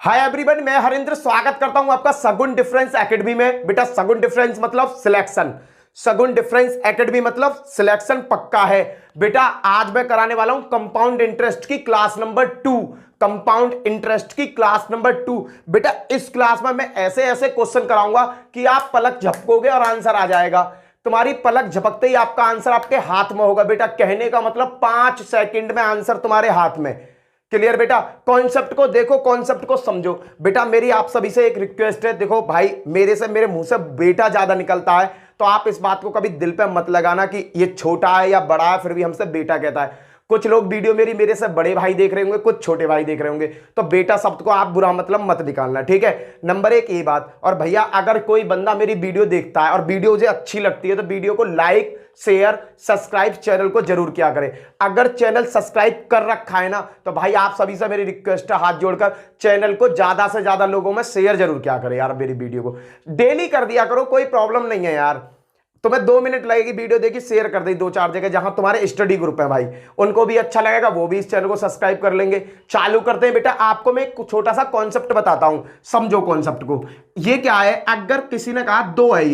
Hi everyone, मैं हरिंद्र स्वागत करता हूं आपका सगुन डिफरेंस एकेडमी में। बेटा सगुन डिफरेंस मतलब सिलेक्शन, सगुन डिफरेंस एकेडमी मतलब सिलेक्शन पक्का है। बेटा आज मैं कराने वाला हूं कंपाउंड इंटरेस्ट की क्लास नंबर 2, कंपाउंड इंटरेस्ट की क्लास नंबर 2। बेटा इस क्लास में मैं ऐसे ऐसे क्वेश्चन कराऊंगा कि आप पलक झपकोगे और आंसर आ जाएगा। तुम्हारी पलक झपकते ही आपका आंसर आपके हाथ में होगा। बेटा कहने का मतलब 5 सेकंड में आंसर तुम्हारे हाथ में। क्लियर बेटा? कॉन्सेप्ट को देखो, कॉन्सेप्ट को समझो। बेटा मेरी आप सभी से एक रिक्वेस्ट है, देखो भाई मेरे मुंह से बेटा ज्यादा निकलता है, तो आप इस बात को कभी दिल पे मत लगाना कि ये छोटा है या बड़ा है फिर भी हमसे बेटा कहता है। कुछ लोग वीडियो मेरे से बड़े भाई देख रहे होंगे, कुछ छोटे भाई देख रहे होंगे, तो बेटा शब्द को आप बुरा मतलब मत निकालना, ठीक है? नंबर 1 ये बात। और भैया अगर कोई बंदा मेरी वीडियो देखता है और वीडियो मुझे अच्छी लगती है तो वीडियो को लाइक, शेयर, सब्सक्राइब चैनल को जरूर किया करें। अगर चैनल सब्सक्राइब कर रखा है ना तो भाई आप सभी से मेरी रिक्वेस्ट है, हाथ जोड़कर चैनल को ज्यादा से ज्यादा लोगों में शेयर जरूर किया करें यार। मेरी वीडियो को डेली कर दिया करो, कोई प्रॉब्लम नहीं है यार। तुम्हें 2 मिनट लगेगी वीडियो देखी, शेयर कर दी 2-4 जगह जहां तुम्हारे स्टडी ग्रुप है भाई, उनको भी अच्छा लगेगा, वो भी इस चैनल को सब्सक्राइब कर लेंगे। चालू करते हैं बेटा। आपको मैं एक छोटा सा कॉन्सेप्ट बताता हूं, समझो कॉन्सेप्ट को। ये क्या है? अगर किसी ने कहा 2 है,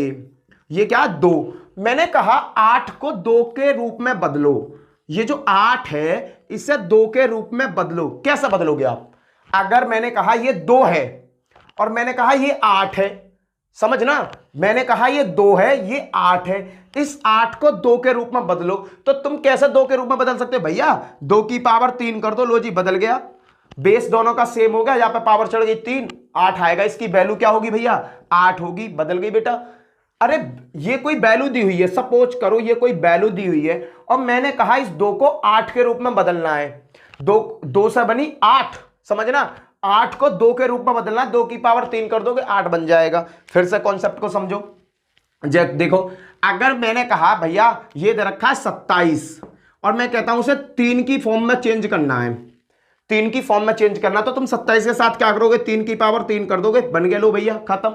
ये क्या 2, मैंने कहा 8 को 2 के रूप में बदलो। ये जो 8 है इसे 2 के रूप में बदलो। कैसे बदलोगे आप? अगर मैंने कहा ये 2 है और मैंने कहा ये 8 है, समझना, मैंने कहा ये 2 है ये 8 है, इस 8 को 2 के रूप में बदलो। तो तुम कैसे 2 के रूप में बदल सकते हो भैया? 2 की पावर 3 कर दो, लो जी बदल गया। बेस दोनों का सेम हो गया, यहां पे पावर चढ़ गई 3, 8 आएगा। इसकी वैल्यू क्या होगी भैया? 8 होगी। बदल गई बेटा। अरे ये कोई वैल्यू दी हुई है, सपोज करो ये कोई वैल्यू दी हुई है और मैंने कहा इस 2 को 8 के रूप में बदलना है। 2 से बनी 8, समझना, 8 को 2 के रूप में बदलना, 2 की पावर 3 कर दोगे 8 बन जाएगा। फिर से कॉन्सेप्ट को समझो। देखो अगर मैंने कहा भैया ये दे रखा है 27 और मैं कहता हूं उसे 3 की फॉर्म में चेंज करना है, 3 की फॉर्म में चेंज करना, तो तुम 27 के साथ क्या करोगे? 3 की पावर 3 कर दोगे, बन गया, लो भैया खत्म।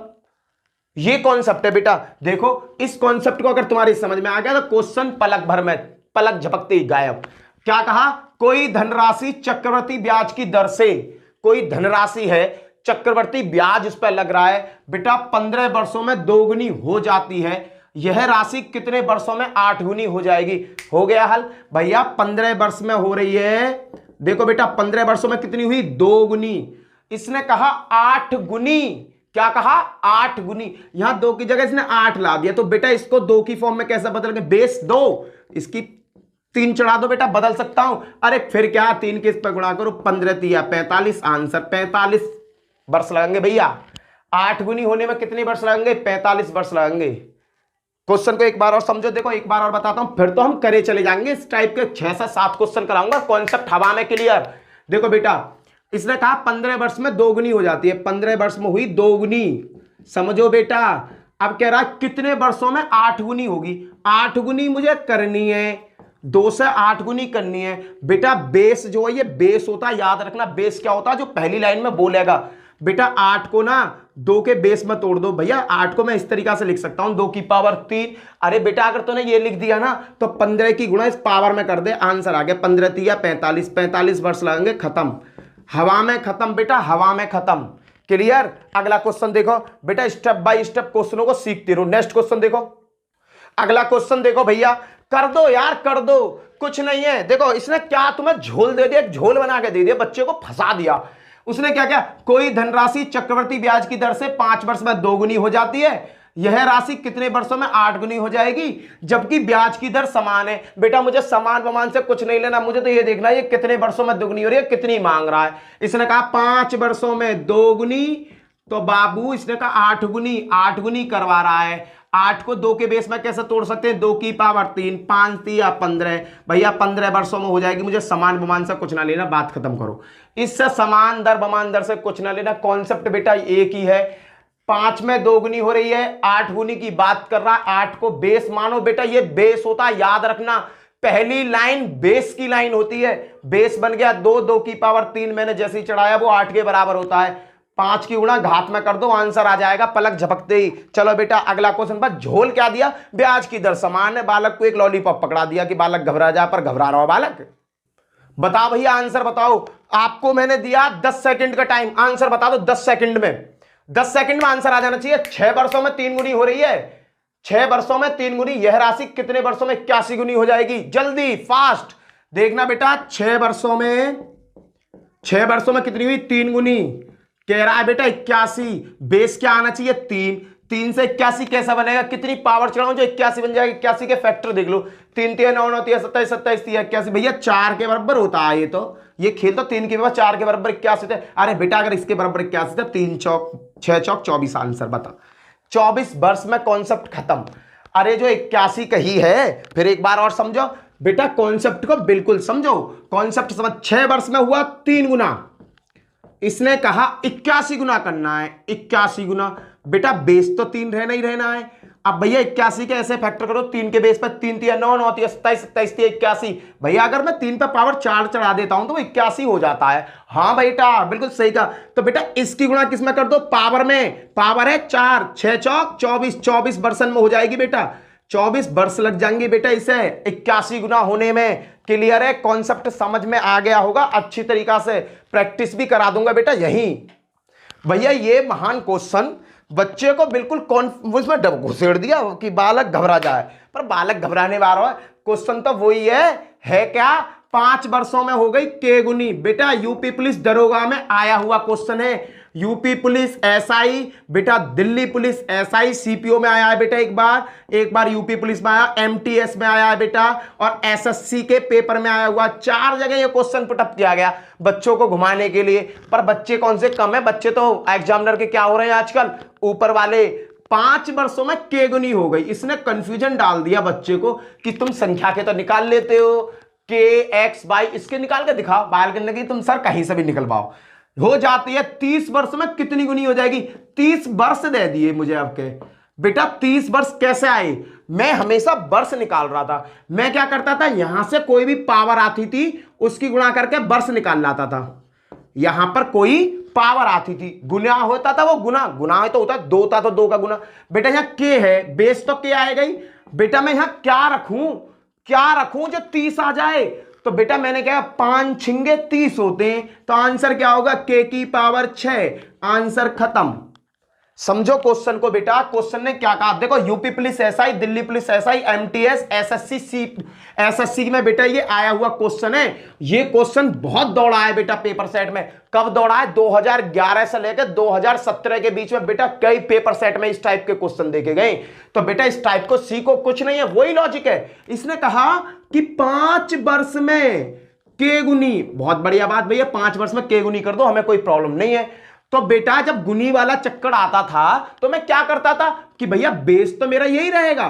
ये कॉन्सेप्ट है बेटा। देखो इस कॉन्सेप्ट को अगर तुम्हारी समझ में आ गया तो क्वेश्चन पलक भर में, पलक झपकते ही गायब। क्या कहा? कोई धनराशि चक्रवर्ती ब्याज की दर से, कोई धनराशि है चक्रवर्ती ब्याज उस पर लग रहा है बेटा, 15 वर्षों में 2 गुनी हो जाती है। यह राशि कितने वर्षों में 8 गुनी हो जाएगी? हो गया हल भैया। 15 वर्ष में हो रही है, देखो बेटा 15 वर्षों में कितनी हुई? 2 गुनी। इसने कहा 8 गुनी। क्या कहा? 8 गुनी। यहां 2 की जगह इसने 8 ला दिया, तो बेटा इसको 2 की फॉर्म में कैसे बदल गए? बेस 2, इसकी 3 चढ़ा दो बेटा, बदल सकता हूं। अरे फिर क्या, 3 के इस पर गुणा करो, 15 तिया 45, आंसर 45 वर्ष लगेंगे भैया। 8 गुनी होने में कितने वर्ष लगेंगे? 45 वर्ष लगेंगे। क्वेश्चन को एक बार और समझो। देखो एक बार और बताता हूं, फिर तो हम करे चले जाएंगे। इस टाइप के 6 से 7 क्वेश्चन कराऊंगा, कॉन्सेप्ट हवा में क्लियर। देखो बेटा इसने कहा 15 वर्ष में 2 गुनी हो जाती है, 15 वर्ष में हुई 2 गुनी, समझो बेटा। अब कह रहा कितने वर्षों में 8 गुनी होगी? 8 गुनी मुझे करनी है, 2 से 8 गुनी करनी है बेटा। बेस जो है ये बेस होता है, याद रखना। बेस क्या होता है? जो पहली लाइन में बोलेगा बेटा। 8 को ना 2 के बेस में तोड़ दो भैया। 8 को मैं इस तरीका से लिख सकता हूं, 2 की पावर 3। अरे बेटा अगर तूने ये लिख दिया ना तो 15 की गुणा इस पावर में कर दे, आंसर आ गया 15 तिया 45, 45 वर्ष लगेंगे, खत्म। हवा में खत्म बेटा, हवा में खत्म। क्लियर? अगला क्वेश्चन देखो बेटा, स्टेप बाय स्टेप क्वेश्चनों को सीखते रहो। नेक्स्ट क्वेश्चन देखो, अगला क्वेश्चन देखो भैया। कर दो यार, कर दो, कुछ नहीं है। देखो इसने क्या तुम्हें झोल दे दिया, एक झोल बना के दे दिया, बच्चे को फंसा दिया। उसने क्या किया? कोई धनराशि चक्रवर्ती ब्याज की दर से 5 वर्ष में 2 गुनी हो जाती है, यह राशि कितने वर्षों में 8 गुनी हो जाएगी, जबकि ब्याज की दर समान है। बेटा मुझे समान बमान से कुछ नहीं लेना, मुझे तो ये देखना है ये कितने वर्षों में 2 गुनी हो रही है, कितनी मांग रहा है। इसने कहा 5 वर्षों में 2 गुनी, तो बाबू इसने कहा 8 गुनी, 8 गुनी करवा रहा है। 8 को 2 के बेस में कैसे तोड़ सकते हैं? 2 की पावर 3, 5 तिया 15 भैया, 15 वर्षों में हो जाएगी। मुझे समान बमान से कुछ ना लेना, बात खत्म करो। इससे समान दर बमान दर से कुछ ना लेना, कॉन्सेप्ट बेटा एक ही है। 5 में 2 गुनी हो रही है, 8 गुनी की बात कर रहा है। 8 को बेस मानो बेटा, ये बेस होता है, याद रखना। पहली लाइन बेस की लाइन होती है। बेस बन गया 2, 2 की पावर 3 मैंने जैसे ही चढ़ाया वो 8 के बराबर होता है। 5 की गुणा घात में कर दो, आंसर आ जाएगा पलक झपकते ही। चलो बेटा अगला क्वेश्चन पर। झोल क्या दिया? ब्याज की दर समान है। बालक को एक लॉलीपॉप पकड़ा दिया कि बालक घबरा जा, पर घबरा रहा हो बालक। बताओ भैया, आंसर बताओ। आपको मैंने दिया 10 सेकंड का टाइम, आंसर बता दो 10 सेकंड में। 10 सेकंड में आंसर आ जाना चाहिए। 6 वर्षों में 3 गुनी हो रही है, 6 वर्षों में 3 गुनी। यह राशि कितने वर्षों में 81 गुनी हो जाएगी? जल्दी फास्ट देखना बेटा। 6 वर्षों में, 6 वर्षों में कितनी हुई? 3 गुनी। कह रहा है बेटा 81। बेस क्या आना चाहिए? 3। 3 से 81 कैसा बनेगा? कितनी पावर चढ़ाऊं जो 81 बन जाएगा? 81 के फैक्टर देख लो। 3 3 9 9 27 27 81। भैया 4 के बराबर होता है। ये खेल तो 3 के बराबर, 4 के बराबर 81 थे। अरे बेटा अगर इसके बराबर 81 थे, 3 चौक 6 चौक 24। आंसर बता। 24 वर्ष में कॉन्सेप्ट खत्म। अरे जो 81 कही है, फिर एक बार और समझो बेटा, कॉन्सेप्ट को बिल्कुल समझो। कॉन्सेप्ट समझ। 6 वर्ष में हुआ 3 गुना, इसने कहा 81 गुना करना है। 81 गुना बेटा, बेस तो 3 रहना ही रहना है। अब भैया 81 के ऐसे फैक्टर करो, 3 के बेस पर 3 3 9 9 27 27 81। भैया अगर मैं 3 पे पावर 4 चढ़ा देता हूं तो वो 81 हो जाता है। हाँ बेटा बिल्कुल सही कहा। तो बेटा इसकी गुणा किस में कर दो? पावर में। पावर है 4, 6 चौक 24, 24 वर्षन में हो जाएगी बेटा। 24 वर्ष लग जाएंगे बेटा इसे 81 गुना होने में। क्लियर है? कॉन्सेप्ट समझ में आ गया होगा अच्छी तरीका से। प्रैक्टिस भी करा दूंगा बेटा यहीं। भैया ये महान क्वेश्चन बच्चे को बिल्कुल उसमें घुसेड़ दिया कि बालक घबरा जाए, पर बालक घबराने वाला है। क्वेश्चन तो वही है क्या? 5 वर्षों में हो गई के गुनी। बेटा यूपी पुलिस दरोगा में आया हुआ क्वेश्चन है। यूपी पुलिस एसआई, बेटा दिल्ली पुलिस एसआई सीपीओ में आया है बेटा। एक बार यूपी पुलिस में आया, एमटीएस में आया है बेटा, और एसएससी के पेपर में आया हुआ। 4 जगह ये क्वेश्चन पुटअप किया गया बच्चों को घुमाने के लिए। पर बच्चे कौन से कम है? बच्चे तो एग्जामिनर के क्या हो रहे हैं आजकल, ऊपर वाले। 5 वर्षों में के गुनी हो गई। इसने कंफ्यूजन डाल दिया बच्चे को कि तुम संख्या के तो निकाल लेते हो, के एक्स वाई, इसके निकाल के दिखाओ। बाल करने की तुम सर कहीं से भी निकलवाओ, हो जाती है। 30 वर्ष में कितनी गुनी हो जाएगी? 30 वर्ष दे दिए मुझे आपके बेटा। 30 वर्ष कैसे आए? मैं हमेशा वर्ष निकाल रहा था। मैं क्या करता था, यहां से कोई भी पावर आती थी उसकी गुणा करके वर्ष निकाल लाता था। यहां पर कोई पावर आती थी, गुना होता था, वो गुना गुना तो होता है 2 था तो 2 का गुना। बेटा यहां के है, बेस तो के आएगा ही। बेटा मैं यहां क्या रखूं जो 30 आ जाए? तो बेटा मैंने कहा 5 छिंगे 30 होते हैं, तो आंसर क्या होगा? के की पावर 6। आंसर खत्म। समझो क्वेश्चन को बेटा। क्वेश्चन ने क्या कहा देखो, UP police SI, Delhi police SI, MTS, SSC में बेटा ये आया हुआ क्वेश्चन है। ये क्वेश्चन बहुत दौड़ा है बेटा पेपर सेट में। कब दौड़ा है? 2011 से लेकर 2017 के बीच में बेटा कई पेपर सेट में इस टाइप के क्वेश्चन देखे गए। तो बेटा इस टाइप को सीखो, कुछ नहीं है, वही लॉजिक है। इसने कहा कि 5 वर्ष में के गुनी, बहुत बढ़िया बात भैया, 5 वर्ष में के गुनी कर दो, हमें कोई प्रॉब्लम नहीं है। तो बेटा जब गुनी वाला चक्कर आता था तो मैं क्या करता था कि भैया बेस तो मेरा यही रहेगा,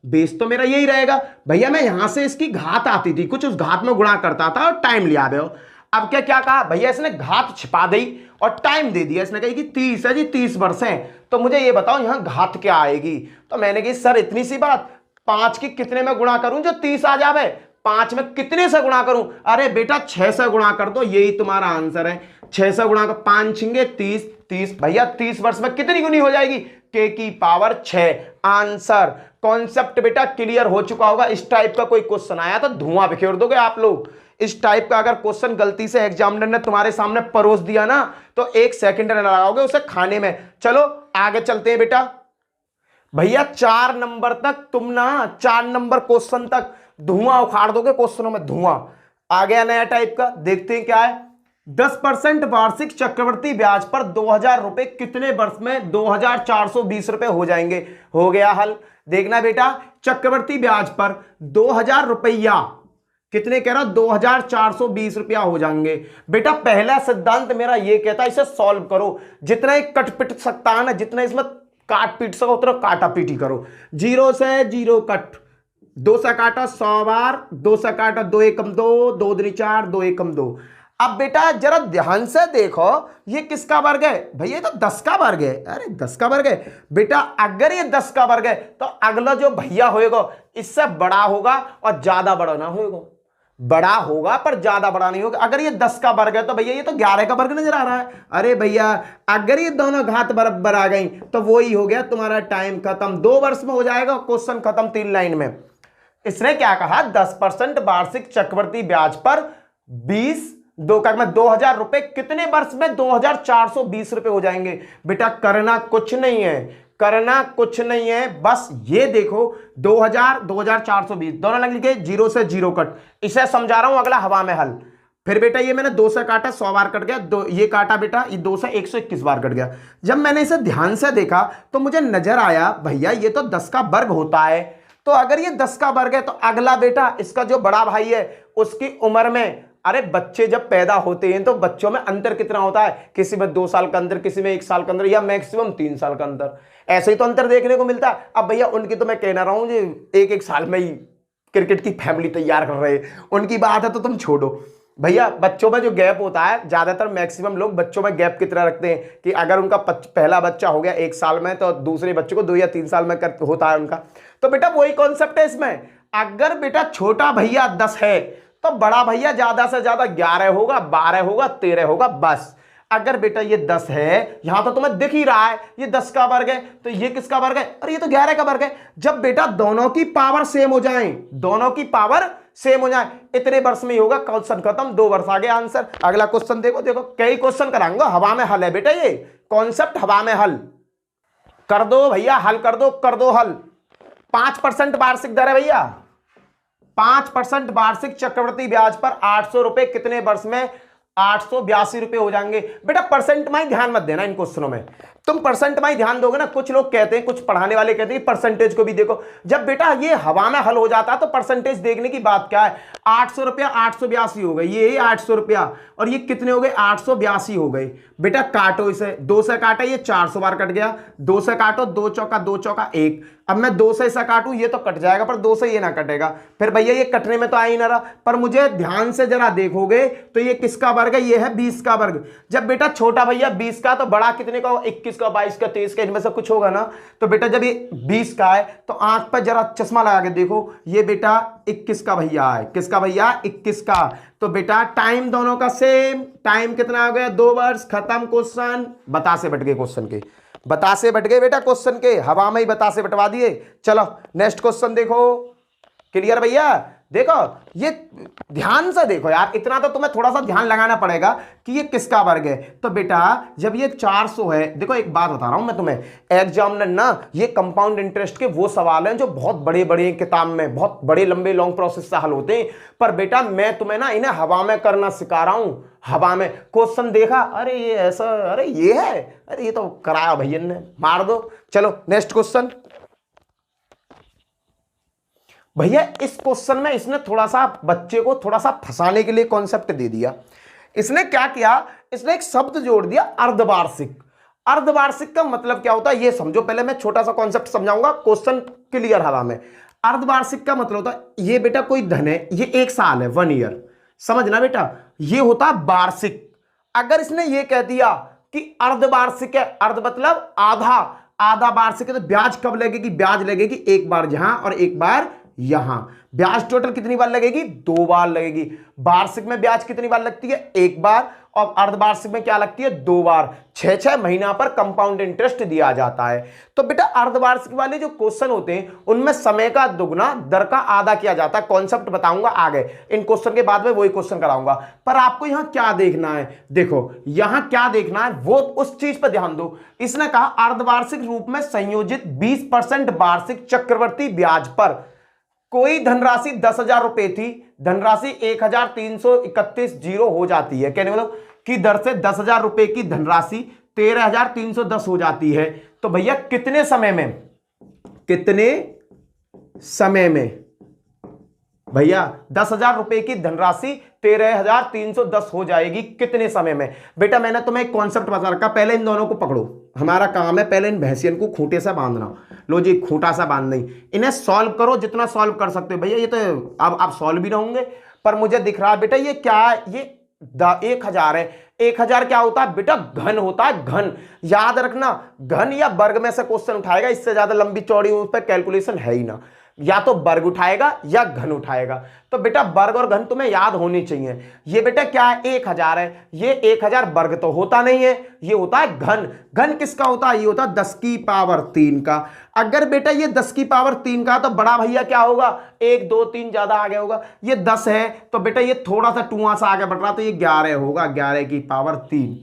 बेस तो मेरा यही रहेगा। भैया मैं यहां से इसकी घात आती थी, कुछ उस घात में गुणा करता था और टाइम लिया दे। अब क्या कहा भैया, इसने घात छिपा दी और टाइम दे दिया। इसने कही कि 30 है जी, 30 वर्ष है। तो मुझे ये बताओ यहां घात क्या आएगी? तो मैंने कही सर इतनी सी बात, 5 की कितने में गुणा करूं जो 30 आ जावे? 5 में कितने से गुणा करूं? अरे बेटा 6 से गुणा कर दो, यही तुम्हारा आंसर है। 6 से गुणा कर, 5 छिंगे 30, 30 भैया 30 वर्ष में कितनी गुनी हो जाएगी? के की पावर 6। आंसर। कॉन्सेप्ट बेटा क्लियर हो चुका होगा। इस टाइप का कोई क्वेश्चन आया तो धुआं बिखेर दोगे आप लोग। इस टाइप का अगर क्वेश्चन गलती से एग्जामिनर ने तुम्हारे सामने परोस दिया ना, तो 1 सेकंड लगाओगे उसे खाने में। चलो आगे चलते हैं बेटा। भैया 4 नंबर तक तुम ना, 4 नंबर क्वेश्चन तक धुआं उखाड़ दोगे, क्वेश्चनों में धुआं। आ गया नया टाइप का, देखते हैं क्या है। 10% वार्षिक चक्रवृद्धि ब्याज पर 2000 रुपए कितने वर्ष में 2420 रुपए हो जाएंगे? हो गया हल। देखना बेटा, चक्रवृद्धि ब्याज पर 2000 रुपया कितने कह रहा, 2420 रुपया हो जाएंगे। बेटा पहला सिद्धांत मेरा ये कहता है इसे सॉल्व करो, जितना एक कट पिट सकता है ना, जितना इसमें काट पीट सको उतना काटा पीटी करो। 0 से 0 कट, 2 से काटा 100 बार, 2 से काटा 2 एकम 2, 2 दूनी 4, 2 एकम 2। अब बेटा जरा ध्यान से देखो, ये किसका वर्ग है? भैया ये तो 10 का वर्ग है। अरे 10 का वर्ग है बेटा। अगर ये 10 का वर्ग है तो अगला जो भैया होएगा इससे बड़ा होगा और ज्यादा बड़ा ना होएगा। बड़ा होगा पर ज्यादा बड़ा नहीं होगा। अगर ये 10 का वर्ग है तो भैया ये तो 11 का वर्ग नजर आ रहा है। अरे भैया अगर ये दोनों घात बराबर आ गई तो वो ही हो गया तुम्हारा टाइम खत्म। 2 वर्ष में हो जाएगा क्वेश्चन खत्म 3 लाइन में। इसने क्या कहा, 10% वार्षिक चक्रवृद्धि ब्याज पर 20 दो का मैं 2000 रुपए कितने वर्ष में 2420 रुपए हो जाएंगे। बेटा करना कुछ नहीं है, करना कुछ नहीं है, बस ये देखो 2000 2420 दोनों लग लिखे, जीरो से जीरो कट, इसे समझा रहा हूं अगला हवा में हल। फिर बेटा ये मैंने 2 से काटा 100 बार कट गया, दो ये काटा बेटा, ये 2 से 121 बार कट गया। जब मैंने इसे ध्यान से देखा तो मुझे नजर आया भैया ये तो 10 का वर्ग होता है, तो अगर ये 10 का वर्ग है तो अगला बेटा इसका जो बड़ा भाई है उसकी उम्र में, अरे बच्चे जब पैदा होते हैं तो बच्चों में अंतर कितना होता है, किसी में 2 साल का अंतर, किसी में 1 साल का अंतर, या मैक्सिमम 3 साल का अंतर, ऐसे ही तो अंतर देखने को मिलता है। अब भैया उनकी तो मैं कहना रहा हूं जी एक साल में ही क्रिकेट की फैमिली तैयार कर रहे हैं, उनकी बात है तो तुम छोड़ो। भैया बच्चों में जो गैप होता है, ज्यादातर मैक्सिमम लोग बच्चों में गैप कितना रखते हैं कि अगर उनका पहला बच्चा हो गया 1 साल में तो दूसरे बच्चे को 2 या 3 साल में होता है उनका। तो बेटा वही कॉन्सेप्ट है इसमें, अगर बेटा छोटा भैया 10 है तो बड़ा भैया ज्यादा से ज्यादा 11 होगा, 12 होगा, 13 होगा, बस। अगर बेटा ये 10 है, यहां तो तुम्हें दिख ही रहा है ये 10 का वर्ग है, तो ये किसका वर्ग है, और ये तो 11 का वर्ग है। जब बेटा दोनों की पावर सेम हो जाए, दोनों की पावर सेम हो जाए, इतने वर्ष में ही होगा, क्वेश्चन खत्म, 2 वर्ष आगे आंसर। अगला क्वेश्चन देखो, देखो कई क्वेश्चन कराऊंगा, हवा में हल है बेटा, ये कॉन्सेप्ट हवा में हल कर दो भैया, हल कर दो, कर दो हल। 5% वार्षिक दर है भैया, 5% वार्षिक चक्रवृद्धि ब्याज पर 800 रुपए कितने वर्ष में 882 रुपए हो जाएंगे। बेटा परसेंट में ध्यान मत देना इन क्वेश्चनों में, तुम परसेंट में ध्यान दोगे ना, कुछ लोग कहते हैं, कुछ पढ़ाने वाले कहते हैं परसेंटेज को भी देखो। जब बेटा ये हवा में हल हो जाता है तो परसेंटेज देखने की बात क्या है, 800 रुपया 882 हो गए, ये 800 रुपया और ये कितने हो गए 882 हो गए। बेटा काटो इसे, 2 से काटा ये 400 बार कट गया, 2 से काटो 2 चौका 2 चौका 1, अब मैं 2 से ऐसा काटूं ये तो कट जाएगा, पर 2 से ये ना कटेगा, फिर भैया ये कटने में तो आ ही ना रहा। पर मुझे ध्यान से जरा देखोगे तो ये किसका वर्ग है, ये है 20 का वर्ग। जब बेटा छोटा भैया 20 का तो बड़ा कितने का, 21 का, 22 का, 23 का, इनमें से कुछ होगा ना। तो बेटा जब ये 20 का है तो आंख पर जरा चश्मा लगा के देखो, ये बेटा 21 का भैया है, किसका भैया 21 का। तो बेटा टाइम दोनों का सेम, टाइम कितना हो गया 2 वर्ष, खत्म क्वेश्चन। बतासे बट गए क्वेश्चन के, बतासे बट गए बेटा क्वेश्चन के, हवा में ही बतासे बटवा दिए। चलो नेक्स्ट क्वेश्चन देखो, क्लियर भैया। देखो ये ध्यान से देखो यार, इतना तो तुम्हें थोड़ा सा ध्यान लगाना पड़ेगा कि ये किसका वर्ग है। तो बेटा जब ये 400 है, देखो एक बात बता रहा हूं मैं तुम्हें, एग्जाम में ना ये कंपाउंड इंटरेस्ट के वो सवाल हैं जो बहुत बड़े बड़े किताब में बहुत बड़े लंबे लॉन्ग प्रोसेस से हल होते हैं, पर बेटा मैं तुम्हें ना इन्हें हवा में करना सिखा रहा हूं। हवा में क्वेश्चन देखा, अरे ये ऐसा, अरे ये है, अरे ये तो कराया भैया ने, मार दो। चलो नेक्स्ट क्वेश्चन भैया। इस क्वेश्चन में इसने थोड़ा सा बच्चे को थोड़ा सा फंसाने के लिए कॉन्सेप्ट दे दिया। इसने क्या किया, इसने एक शब्द जोड़ दिया अर्धवार्षिक। अर्धवार्षिक का मतलब क्या होता है ये समझो, पहले मैं छोटा सा कॉन्सेप्ट समझाऊंगा, क्वेश्चन क्लियर हवा में। अर्धवार्षिक का मतलब होता है ये बेटा कोई धन है, ये 1 साल है, 1 ईयर, समझना बेटा, ये होता है वार्षिक। अगर इसने ये कह दिया कि अर्धवार्षिक है, अर्ध मतलब आधा, आधा वार्षिक है, तो ब्याज कब लगेगी, ब्याज लगेगी एक बार यहां और एक बार यहां। ब्याज टोटल कितनी बार लगेगी, 2 बार लगेगी। वार्षिक में ब्याज कितनी बार लगती है, 1 बार, और अर्धवार्षिक में क्या लगती है, 2 बार। 6-6 महीना पर कंपाउंड इंटरेस्ट दिया जाता है। तो बेटा अर्धवार्षिक वाले जो क्वेश्चन होते हैं उनमें समय का दुगना दर का आधा किया जाता है। कॉन्सेप्ट बताऊंगा आगे, इन क्वेश्चन के बाद में वही क्वेश्चन कराऊंगा। पर आपको यहां क्या देखना है, देखो यहां क्या देखना है वो उस चीज पर ध्यान दो। इसने कहा अर्धवार्षिक रूप में संयोजित 20% वार्षिक चक्रवर्ती ब्याज पर कोई धनराशि 10,000 रुपए थी, धनराशि 1,331 जीरो हो जाती है, कहने मतलब कि दर से 10,000 रुपए की धनराशि 13,310 हो जाती है। तो भैया कितने समय में, कितने समय में भैया 10,000 रुपए की धनराशि 13,310 हो जाएगी, कितने समय में। बेटा मैंने तुम्हें एक कॉन्सेप्ट बता रखा, पहले इन दोनों को पकड़ो, हमारा काम है पहले इन भैंसियन को खूंटे से बांधना। लो जी खूंटा सा बांध नहीं, इन्हें सॉल्व करो जितना सॉल्व कर सकते हो। भैया ये तो अब आप सॉल्व भी ना होंगे, पर मुझे दिख रहा है बेटा ये क्या है, ये 1,000 है। 1,000 क्या होता है बेटा, घन होता है, घन। याद रखना घन या वर्ग में से क्वेश्चन उठाएगा, इससे ज्यादा लंबी चौड़ी उस पर कैलकुलेशन है ही ना। या तो वर्ग उठाएगा या घन उठाएगा। तो बेटा वर्ग और घन तुम्हें याद होनी चाहिए। ये बेटा क्या है, 1000 है, ये 1000 वर्ग तो होता नहीं है, ये होता है घन। घन किसका होता है, ये होता है 10 की पावर 3 का। अगर बेटा ये 10 की पावर 3 का तो बड़ा भैया क्या होगा, 1 2 3 ज्यादा आगे होगा। ये 10 है तो बेटा ये थोड़ा सा टुआ सा आगे बढ़ रहा तो ये 11 होगा, 11 की पावर 3।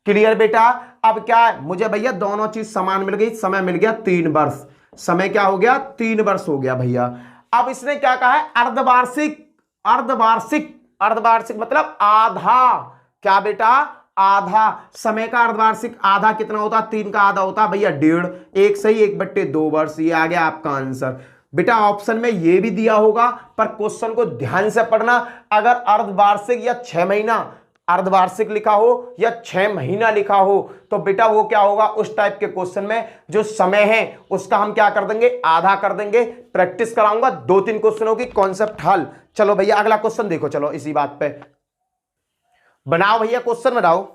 क्लियर बेटा। अब क्या है, मुझे भैया दोनों चीज समान मिल गई, समय मिल गया 3 वर्ष, समय क्या हो गया, 3 वर्ष हो गया भैया। अब इसने क्या कहा है, अर्धवार्षिक। अर्धवार्षिक, अर्धवार्षिक मतलब आधा। क्या बेटा, आधा। समय का अर्धवार्षिक आधा कितना होता है, 3 का आधा होता है भैया 1.5, 1 सही 1/2 वर्ष। ये आ गया आपका आंसर। बेटा ऑप्शन में ये भी दिया होगा पर क्वेश्चन को ध्यान से पढ़ना। अगर अर्धवार्षिक या 6 महीना अर्धवार्षिक लिखा हो या 6 महीना लिखा हो तो बेटा वो क्या होगा, उस टाइप के क्वेश्चन में जो समय है उसका हम क्या कर देंगे, आधा कर देंगे। प्रैक्टिस कराऊंगा 2-3 क्वेश्चनों की कॉन्सेप्ट हल। चलो भैया अगला क्वेश्चन देखो, चलो इसी बात पे बनाओ भैया, क्वेश्चन बनाओ।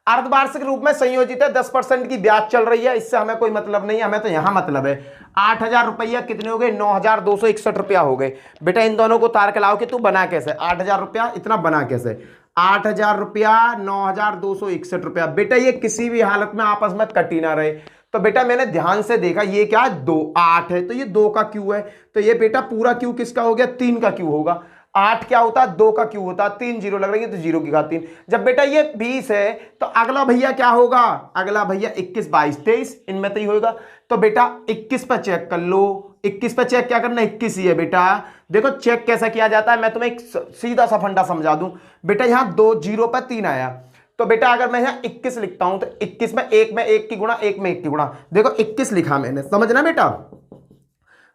अर्धवार्षिक रूप में संयोजित है, 10% की ब्याज चल रही है, इससे हमें कोई मतलब नहीं है, हमें तो यहां मतलब है। 8000 रुपया कितने हो गए, 9261 रुपया हो गए। बेटा इन दोनों को तार के लाओ कि तू बना कैसे, 8000 रुपया इतना बना कैसे, 8000 रुपया 9261 रुपया। बेटा ये किसी भी हालत में आपस में कटी ना रहे। तो बेटा मैंने ध्यान से देखा, ये क्या है 2 8 है तो ये 2 का क्यू है, तो ये बेटा पूरा क्यू किसका हो गया, 3 का क्यू होगा। 8 क्या होता है, 2 का क्यू होता है, 3 जीरो लग रही है तो 0 की घात 3। जब बेटा ये 20 है तो अगला भैया क्या होगा, अगला भैया 21 22 23 इनमें तो ही होगा। तो बेटा 21 पर चेक कर लो, 21 पर चेक क्या करना, 21 ही है बेटा। देखो चेक कैसा किया जाता है, मैं तुम्हें एक सीधा सा फंडा समझा दूं। बेटा यहां 2 0 पर 3 आया तो बेटा अगर मैं यहां 21 लिखता हूं तो 21 में 1 की गुणा, 1 में 1 की गुणा। देखो 21 लिखा मैंने, समझना बेटा,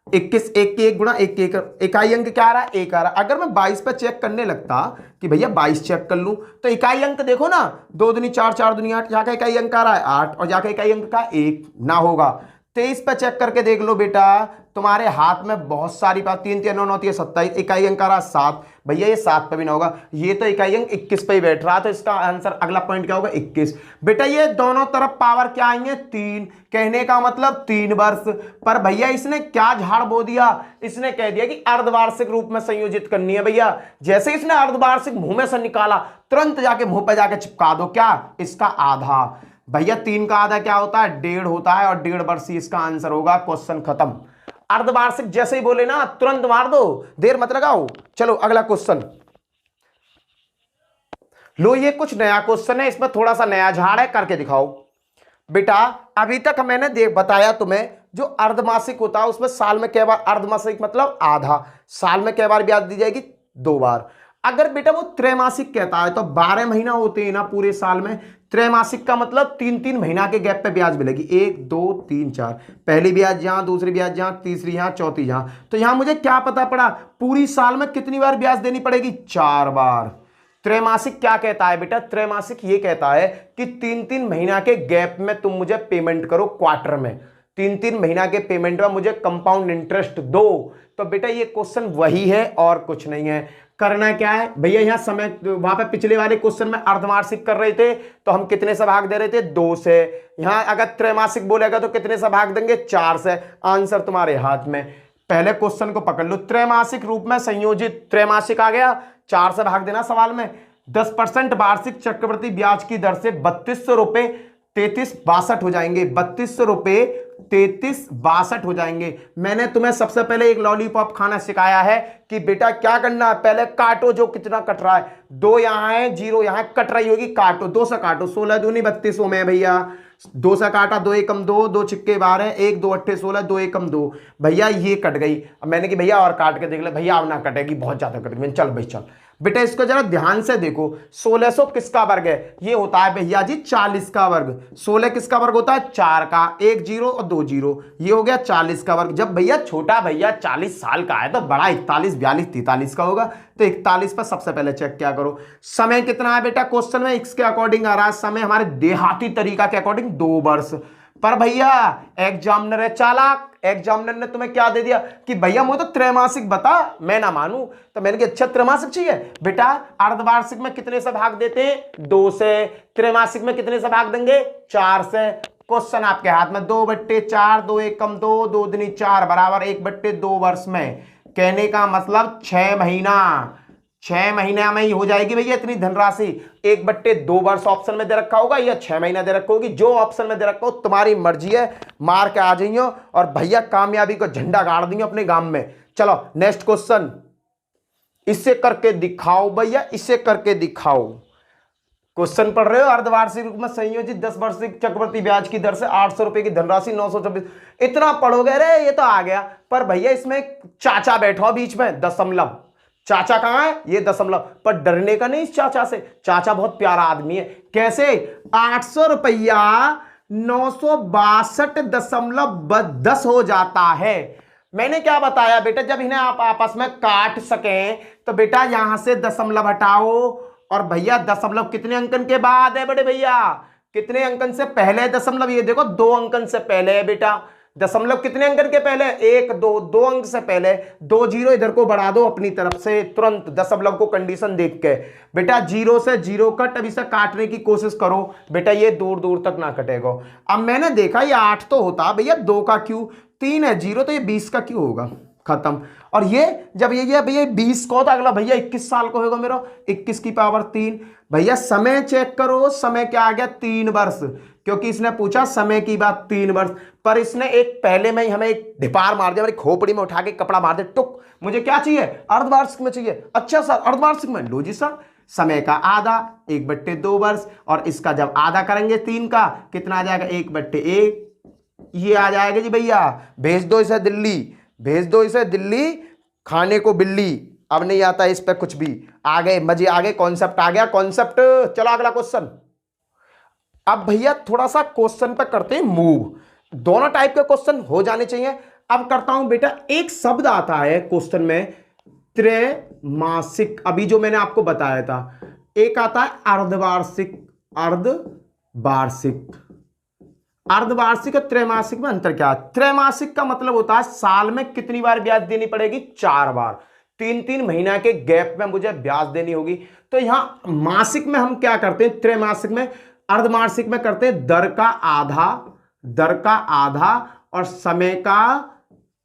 21 1 की 1 गुणा 1 की 1, इकाई अंक क्या आ रहा है, 1 आ रहा है। अगर मैं 22 पे चेक करने लगता कि भैया 22 चेक कर लूं तो इकाई अंक देखो ना, 2 दूनी 4 4 दूनी 8, यहाँ का इकाई अंक आ रहा है 8 और यहाँ का इकाई अंक का 1 ना होगा। 23 पे चेक करके देख लो बेटा, तुम्हारे हाथ में बहुत सारी बात, 3 3 9 9 27, इकाई अंक आ रहा 7, भैया ये 7 पे भी ना होगा, ये तो इकाई अंक 21 पे ही बैठ रहा, तो इसका आंसर अगला पॉइंट क्या होगा 21। बेटा ये दोनों तरफ पावर क्या आई है 3, कहने का मतलब 3 वर्ष। पर भैया इसने क्या झाड़ बो दिया, इसने कह दिया कि अर्धवार्षिक रूप में संयोजित करनी है। भैया जैसे इसने अर्धवार्षिक मुंह में से निकाला तुरंत जाके मुंह पे जाके चिपका दो, क्या इसका आधा। भैया 3 का आधा क्या होता है, 1.5 होता है और 1.5 वर्ष ही इसका आंसर होगा, क्वेश्चन खत्म। अर्धवार्षिक जैसे ही बोले ना तुरंत मार दो, देर मत लगाओ। चलो अगला क्वेश्चन लो, ये कुछ नया क्वेश्चन है, इसमें थोड़ा सा नया झाड़ है, करके दिखाओ। बेटा अभी तक मैंने बताया तुम्हें जो अर्धमासिक होता है उसमें साल में कै बार, अर्धमासिक मतलब आधा, साल में कै बार ब्याज दी जाएगी, 2 बार। अगर बेटा वो त्रैमासिक कहता है तो 12 महीना होते हैं ना पूरे साल में, त्रैमासिक का मतलब 3-3 महीना के गैप पे ब्याज मिलेगी, 1 2 3 4, पहली ब्याज यहां, दूसरी ब्याज यहां, तीसरी यहां, चौथी यहां। तो यहां मुझे क्या पता पड़ा, पूरी साल में कितनी बार ब्याज देनी पड़ेगी, 4 बार। त्रैमासिक क्या कहता है बेटा, त्रैमासिक ये कहता है कि 3-3 महीना के गैप में तुम मुझे पेमेंट करो, क्वार्टर में 3-3 महीना के पेमेंट में मुझे कंपाउंड इंटरेस्ट दो। तो बेटा ये क्वेश्चन वही है और कुछ नहीं है। करना क्या है भैया, यहां समय वहां पे पिछले वाले क्वेश्चन में अर्धवार्षिक कर रहे थे तो हम कितने से भाग दे रहे थे, 2 से। यहां अगर त्रैमासिक बोलेगा तो कितने से भाग देंगे, 4 से। आंसर तुम्हारे हाथ में, पहले क्वेश्चन को पकड़ लो, त्रैमासिक रूप में संयोजित, त्रैमासिक आ गया, 4 से भाग देना सवाल में। 10% वार्षिक चक्रवृद्धि ब्याज की दर से 3200 रुपए 3362 हो जाएंगे, 3200 रुपए 3362 हो जाएंगे। मैंने तुम्हें सबसे पहले एक लॉलीपॉप खाना सिखाया है कि बेटा क्या करना है, पहले काटो जो कितना कट रहा है, 2 यहां है 0 यहां कट रही होगी, काटो, 2 से काटो, 16 दूनी 32 में भैया, 2 से काटा, 2 एकम 2, 2 छिक्के 12, 1 2 8 16, 2 एकम 2, भैया ये कट गई। अब मैंने कि भैया और काट के देख ले, भैया अब ना कटेगी, बहुत ज्यादा कट गई। चल भाई चल बेटा इसको जरा ध्यान से देखो, 1600 किसका वर्ग है, ये होता है भैया जी 40 का वर्ग। 16 किसका वर्ग होता है, 4 का, 1 0 और 2 0, ये हो गया 40 का वर्ग। जब भैया छोटा भैया 40 साल का है तो बड़ा 41 42 43 का होगा। तो 41 पर सबसे पहले चेक क्या करो, समय कितना है बेटा, क्वेश्चन में x के अकॉर्डिंग आ रहा है, समय हमारे देहाती तरीका के अकॉर्डिंग 2 वर्ष। पर भैया एग्जामिनर है चालाक, एग्जामिनर ने तुम्हें क्या दे दिया कि भैया मुझे तो त्रैमासिक बता, मैं ना मानू। तो मैंने कहा अच्छा त्रैमासिक चाहिए बेटा, अर्धवार्षिक में कितने से भाग देते हैं, 2 से, त्रैमासिक में कितने से भाग देंगे, 4 से। क्वेश्चन आपके हाथ में 2/4, 2 एकम 2, 2 दूनी 4 बराबर 1/2 वर्ष में। कहने का मतलब 6 महीना, 6 महीने में ही हो जाएगी भैया इतनी धनराशि। 1/2 वर्ष ऑप्शन में दे रखा होगा या 6 महीना दे रखा होगी, जो ऑप्शन में दे रखा हो तुम्हारी मर्जी है, मार के आ जाइयो और भैया कामयाबी को झंडा गाड़ दियो अपने गांव में। चलो नेक्स्ट क्वेश्चन, इसे करके दिखाओ भैया, इसे करके दिखाओ। क्वेश्चन पढ़ रहे हो, अर्धवार्षिक रूप में संयोजित 10 वार्षिक चक्रवृद्धि ब्याज की दर से 800 रुपए की धनराशि 926, इतना पढ़ोगे रे ये तो आ गया। पर भैया इसमें चाचा बैठो बीच में, दशमलव, चाचा कहां है, ये दशमलव, पर डरने का नहीं इस चाचा से, चाचा बहुत प्यारा आदमी है। कैसे 800 रुपया 962.10 हो जाता है। मैंने क्या बताया बेटा, जब इन्हें आप आपस में काट सकें तो बेटा यहां से दशमलव हटाओ, और भैया दशमलव कितने अंकन के बाद है बड़े भैया, कितने अंकन से पहले दशमलव, ये देखो 2 अंकन से पहले है बेटा। दशमलव कितने अंकन के पहले, 1 2 अंक से पहले, 2 जीरो इधर को बढ़ा दो अपनी तरफ से तुरंत दशमलव को कंडीशन देख के। बेटा 0 से 0 कट, अभी से काटने की कोशिश करो बेटा, ये दूर दूर तक ना कटेगा। अब मैंने देखा ये 8 तो होता भैया, 2 का क्यों, 3 है 0 तो ये 20 का क्यों होगा, खत्म। और ये जब ये भैया 20 को तो अगला भैया 21 साल को होगा मेरा, 21 की पावर 3। भैया समय चेक करो, समय क्या आ गया 3 वर्ष, क्योंकि इसने पूछा समय की बात 3 वर्ष, पर इसने एक पहले में ही हमें एक ढिपार मार दिया, मेरी खोपड़ी में उठा के कपड़ा मार दे टुक। मुझे क्या चाहिए, अर्धवार्षिक में चाहिए। अच्छा सर अर्धवार्षिक में, लो जी सर, समय का आधा 1/2 वर्ष, और इसका जब आधा करेंगे 3 का कितना आ जाएगा 1/1, ये आ जाएगा जी भैया। भेज दो इसे दिल्ली, भेज दो इसे दिल्ली, खाने को बिल्ली। अब नहीं आता इस पे कुछ भी, आ गए मजे, आ गए, कॉन्सेप्ट आ गया, कॉन्सेप्ट। चलो अगला क्वेश्चन। अब भैया थोड़ा सा क्वेश्चन पे करते हैं मूव, दोनों टाइप के क्वेश्चन हो जाने चाहिए। अब करता हूं बेटा, एक शब्द आता है क्वेश्चन में त्रैमासिक, अभी जो मैंने आपको बताया था, एक आता है अर्धवार्षिक, अर्धवार्षिक, अर्धवार्षिक और त्रैमासिक में अंतर क्या है। त्रैमासिक का मतलब होता है साल में कितनी बार ब्याज देनी पड़ेगी, 4 बार, 3-3 महीना के गैप में मुझे ब्याज देनी होगी। तो यहां मासिक में हम क्या करते हैं, त्रैमासिक में, अर्धमासिक में करते हैं दर का आधा, दर का आधा और समय का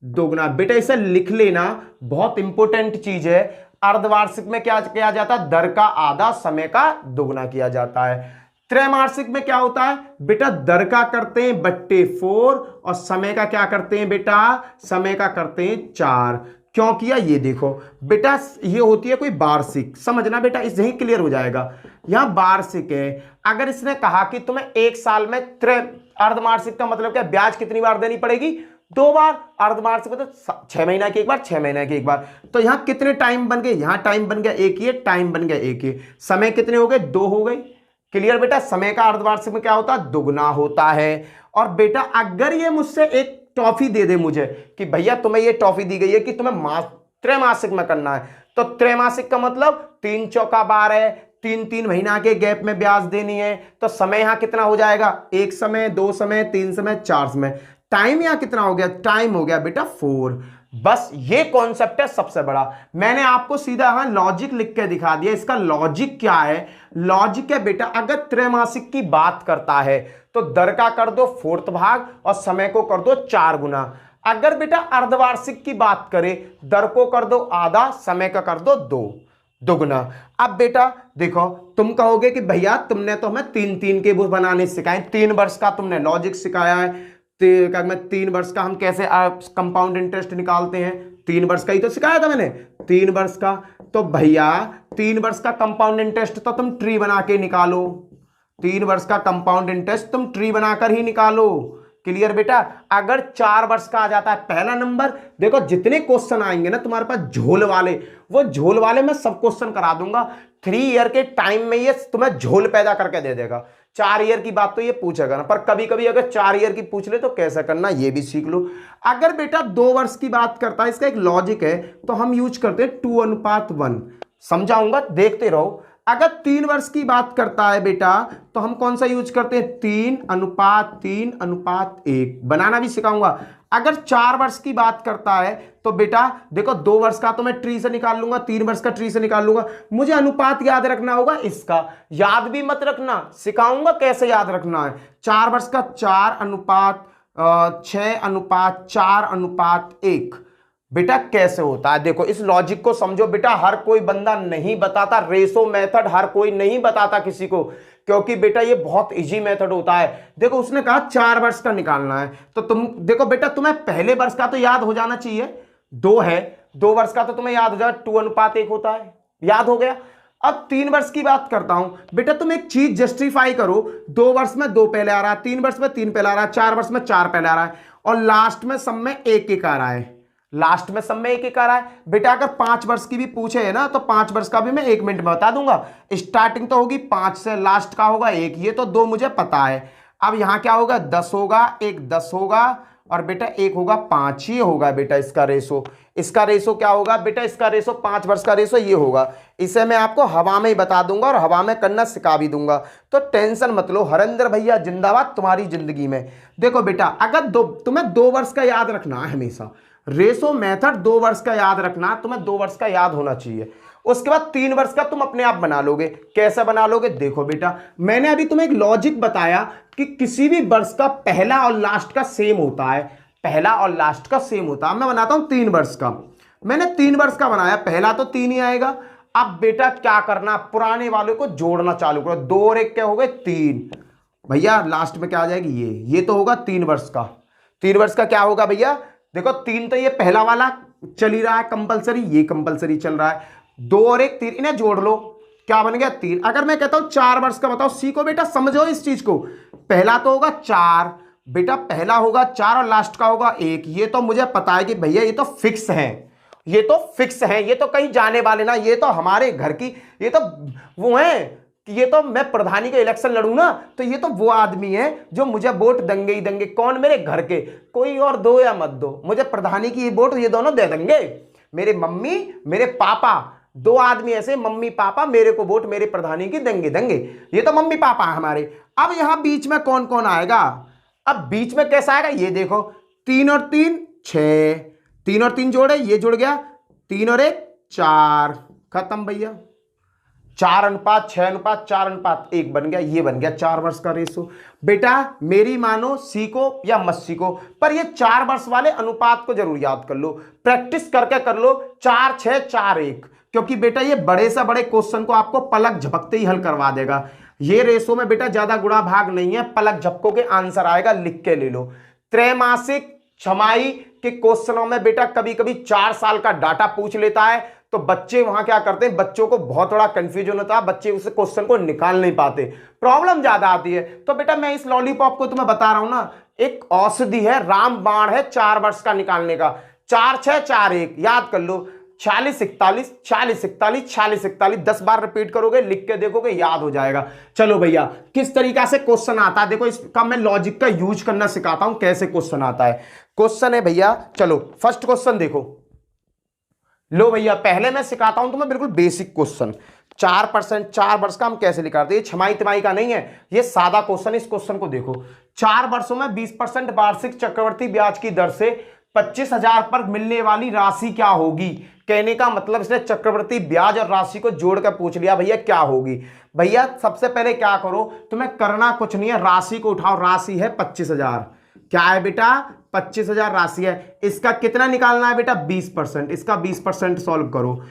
दोगुना। बेटा इसे लिख लेना, बहुत इंपॉर्टेंट चीज है। अर्धवार्षिक में क्या किया जाता है, दर का आधा, समय का दोगुना किया जाता है। त्रैमासिक में क्या होता है बेटा, दर का करते हैं /4 और समय का क्या करते हैं बेटा, समय का करते हैं 4। क्यों किया ये देखो बेटा, ये होती है कोई वार्षिक, समझना बेटा, इससे ही क्लियर हो जाएगा। यहां वार्षिक है, अगर इसने कहा कि तुम्हें 1 साल में अर्धवार्षिक का मतलब क्या, ब्याज कितनी बार देनी पड़ेगी, 2 बार। अर्धवार्षिक मतलब 6 महीना की एक बार, 6 महीना की एक बार। तो यहां कितने टाइम बन गए, यहां टाइम बन गया 1 ही, टाइम बन गया 1 ही, समय कितने हो गए, 2 हो गए। क्लियर बेटा, समय का अर्धवार्षिक में क्या होता है, दुगना होता है। और बेटा अगर ये मुझसे एक टॉफी दे दे मुझे कि भैया तुम्हें ये टॉफी दी गई है कि तुम्हें त्रैमासिक में करना है, तो त्रैमासिक का मतलब 3 चौका 12 है, 3-3 महीना के गैप में ब्याज देनी है। तो समय यहां कितना हो जाएगा, 1 समय, 2 समय, 3 समय, 4 समय। टाइम यहां कितना हो गया, टाइम हो गया बेटा 4। बस ये कॉन्सेप्ट है सबसे बड़ा। मैंने आपको सीधा यहां लॉजिक लिख के दिखा दिया। इसका लॉजिक क्या है, लॉजिक है बेटा, अगर त्रैमासिक की बात करता है तो दर का कर दो 4th भाग और समय को कर दो 4 गुना। अगर बेटा अर्धवार्षिक की बात करें, दर को कर दो आधा, समय का कर दो 2 दुगना। अब बेटा देखो, तुम कहोगे कि भैया तुमने तो हमें 3-3 के वो बनाने सिखाए, 3 वर्ष का तुमने लॉजिक सिखाया है, 3 वर्ष का हम कैसे कंपाउंड इंटरेस्ट निकालते हैं, 3 वर्ष का ही तो सिखाया था मैंने, 3 वर्ष का। तो भैया 3 वर्ष का कंपाउंड इंटरेस्ट तो तुम ट्री बना के निकालो, 3 वर्ष का कंपाउंड इंटरेस्ट तुम ट्री बनाकर ही निकालो। क्लियर बेटा, अगर 4 वर्ष का आ जाता है पहला नंबर, देखो जितने क्वेश्चन आएंगे ना तुम्हारे पास झोल वाले, वो झोल वाले मैं सब क्वेश्चन करा दूंगा। 3 ईयर के टाइम में ये तुम्हें झोल पैदा करके दे देगा। 4 ईयर की बात तो ये पूछेगा ना, पर कभी कभी अगर 4 ईयर की पूछ ले तो कैसे करना ये भी सीख लो। अगर बेटा 2 वर्ष की बात करता है, इसका एक लॉजिक है, तो हम यूज करते हैं 2:1। समझाऊंगा, देखते रहो। अगर 3 वर्ष की बात करता है बेटा तो हम कौन सा यूज करते हैं, 3:3:1 बनाना भी सिखाऊंगा। अगर 4 वर्ष की बात करता है तो बेटा देखो 2 वर्ष का तो मैं ट्री से निकाल लूंगा, 3 वर्ष का ट्री से निकाल लूंगा। मुझे अनुपात याद रखना होगा, इसका याद भी मत रखना, सिखाऊंगा कैसे याद रखना है। 4 वर्ष का 4:6:4:1 बेटा कैसे होता है, देखो इस लॉजिक को समझो बेटा। हर कोई बंदा नहीं बताता, रेशो मेथड हर कोई नहीं बताता किसी को, क्योंकि बेटा ये बहुत इजी मेथड होता है। देखो उसने कहा 4 वर्ष का निकालना है, तो तुम देखो बेटा तुम्हें पहले वर्ष का तो याद हो जाना चाहिए, 2 है, 2 वर्ष का तो तुम्हें याद हो जाए 2:1 होता है, याद हो गया। अब 3 वर्ष की बात करता हूं बेटा, तुम एक चीज जस्टिफाई करो, 2 वर्ष में 2 पहले आ रहा है, 3 वर्ष में 3 पहले आ रहा है, 4 वर्ष में 4 पहले आ रहा है, और लास्ट में सब में 1:1 आ रहा है, लास्ट में सब में 1:1 आ रहा है। बेटा अगर 5 वर्ष की भी पूछे है ना तो 5 वर्ष का भी मैं 1 मिनट में बता दूंगा। स्टार्टिंग तो होगी 5 से, लास्ट का होगा 1, ये तो 2 मुझे पता है। अब यहां क्या होगा, 10 होगा, एक 10 होगा, और बेटा 1 होगा 5, ये होगा बेटा इसका रेशो। इसका रेशो क्या होगा बेटा, इसका रेशो 5 वर्ष का रेशो ये होगा। इसे मैं आपको हवा में ही बता दूंगा और हवा में करना सिखा भी दूंगा, तो टेंशन मत लो। हरेंद्र भैया जिंदाबाद तुम्हारी जिंदगी में। देखो बेटा अगर तुम्हें 2 वर्ष का याद रखना है हमेशा, रेशो मेथड 2 वर्ष का याद रखना, तुम्हें 2 वर्ष का याद होना चाहिए। उसके बाद 3 वर्ष का तुम अपने आप बना लोगे। कैसे बना लोगे, देखो बेटा मैंने अभी तुम्हें एक लॉजिक बताया कि किसी भी वर्ष का पहला और लास्ट का सेम होता है, पहला और लास्ट का सेम होता है। मैं बनाता हूं 3 वर्ष का, मैंने 3 वर्ष का बनाया, पहला तो 3 ही आएगा। अब बेटा क्या करना, पुराने वाले को जोड़ना चालू करो, 2 और 1 क्या हो गए 3, भैया लास्ट में क्या आ जाएगी, ये तो होगा 3 वर्ष का। 3 वर्ष का क्या होगा भैया, देखो 3 तो ये पहला वाला चल ही रहा है कंपलसरी, ये कंपलसरी चल रहा है, 2 और 1 3, इन्हें जोड़ लो, क्या बन गया 3। अगर मैं कहता हूं 4 वर्ष का बताओ, सीखो बेटा, समझो इस चीज को। पहला तो होगा 4 बेटा, पहला होगा 4 और लास्ट का होगा 1, ये तो मुझे पता है कि भैया ये तो फिक्स है, ये तो फिक्स है, ये तो कहीं जाने वाले ना, ये तो हमारे घर की, ये तो वो है कि ये तो मैं प्रधानी का इलेक्शन लड़ूं ना तो ये तो वो आदमी है जो मुझे वोट देंगे ही देंगे। कौन, मेरे घर के, कोई और दो या मत दो, मुझे प्रधानी की वोट ये दोनों दे देंगे। मेरे मम्मी मेरे पापा, 2 आदमी ऐसे, मम्मी पापा मेरे को वोट मेरे प्रधानी की देंगे, ये तो मम्मी पापा है हमारे। अब यहां बीच में कौन कौन आएगा, अब बीच में कैसा आएगा, ये देखो 3 और 3 6, 3 और 3 जोड़े, ये जुड़ गया, 3 और 1 4, खत्म भैया। 4:6:4:1 बन गया, ये बन गया 4 वर्ष का रेशो। बेटा मेरी मानो, सीखो या मत सीखो, पर ये 4 वर्ष वाले अनुपात को जरूर याद कर लो, प्रैक्टिस करके कर लो। 4:6:4:1, क्योंकि बेटा ये बड़े से बड़े क्वेश्चन को आपको पलक झपकते ही हल करवा देगा। ये रेशो में बेटा ज्यादा गुणा भाग नहीं है, पलक झपको के आंसर आएगा, लिख के ले लो। त्रैमासिक छमाही के क्वेश्चनों में बेटा कभी कभी 4 साल का डाटा पूछ लेता है, तो बच्चे वहां क्या करते हैं, बच्चों को बहुत थोड़ा कंफ्यूजन होता है, बच्चे उस क्वेश्चन को निकाल नहीं पाते, प्रॉब्लम ज्यादा आती है। तो बेटा मैं इस लॉलीपॉप को तुम्हें बता रहा हूं ना, एक औषधि है, रामबाण है 4 वर्ष का निकालने का। 4:6:4:1 याद कर लो, 40:41 40:41 40:41, 10 बार रिपीट करोगे, लिख के देखोगे, याद हो जाएगा। चलो भैया किस तरीका से क्वेश्चन आता है, देखो इसका मैं लॉजिक का यूज करना सिखाता हूं, कैसे क्वेश्चन आता है। क्वेश्चन है भैया, चलो फर्स्ट क्वेश्चन देखो, लो भैया पहले मैं सिखाता हूं तुम्हें बिल्कुल बेसिक क्वेश्चन। 4% 4 वर्ष का हम कैसे निकालते हैं, ये छमाही तिमाही का नहीं है, ये सादा क्वेश्चन। इस क्वेश्चन को देखो, 4 वर्षों में 20% वार्षिक चक्रवर्ती ब्याज की दर से 25,000 पर मिलने वाली राशि क्या होगी। कहने का मतलब इसने चक्रवर्ती ब्याज और राशि को जोड़कर पूछ लिया भैया क्या होगी। भैया सबसे पहले क्या करो, तुम्हें करना कुछ नहीं है, राशि को उठाओ, राशि है 25,000, क्या है बेटा 25,000 राशि है। इसका कितना निकालना है बेटा 20%, इसका 20% सॉल्व करो,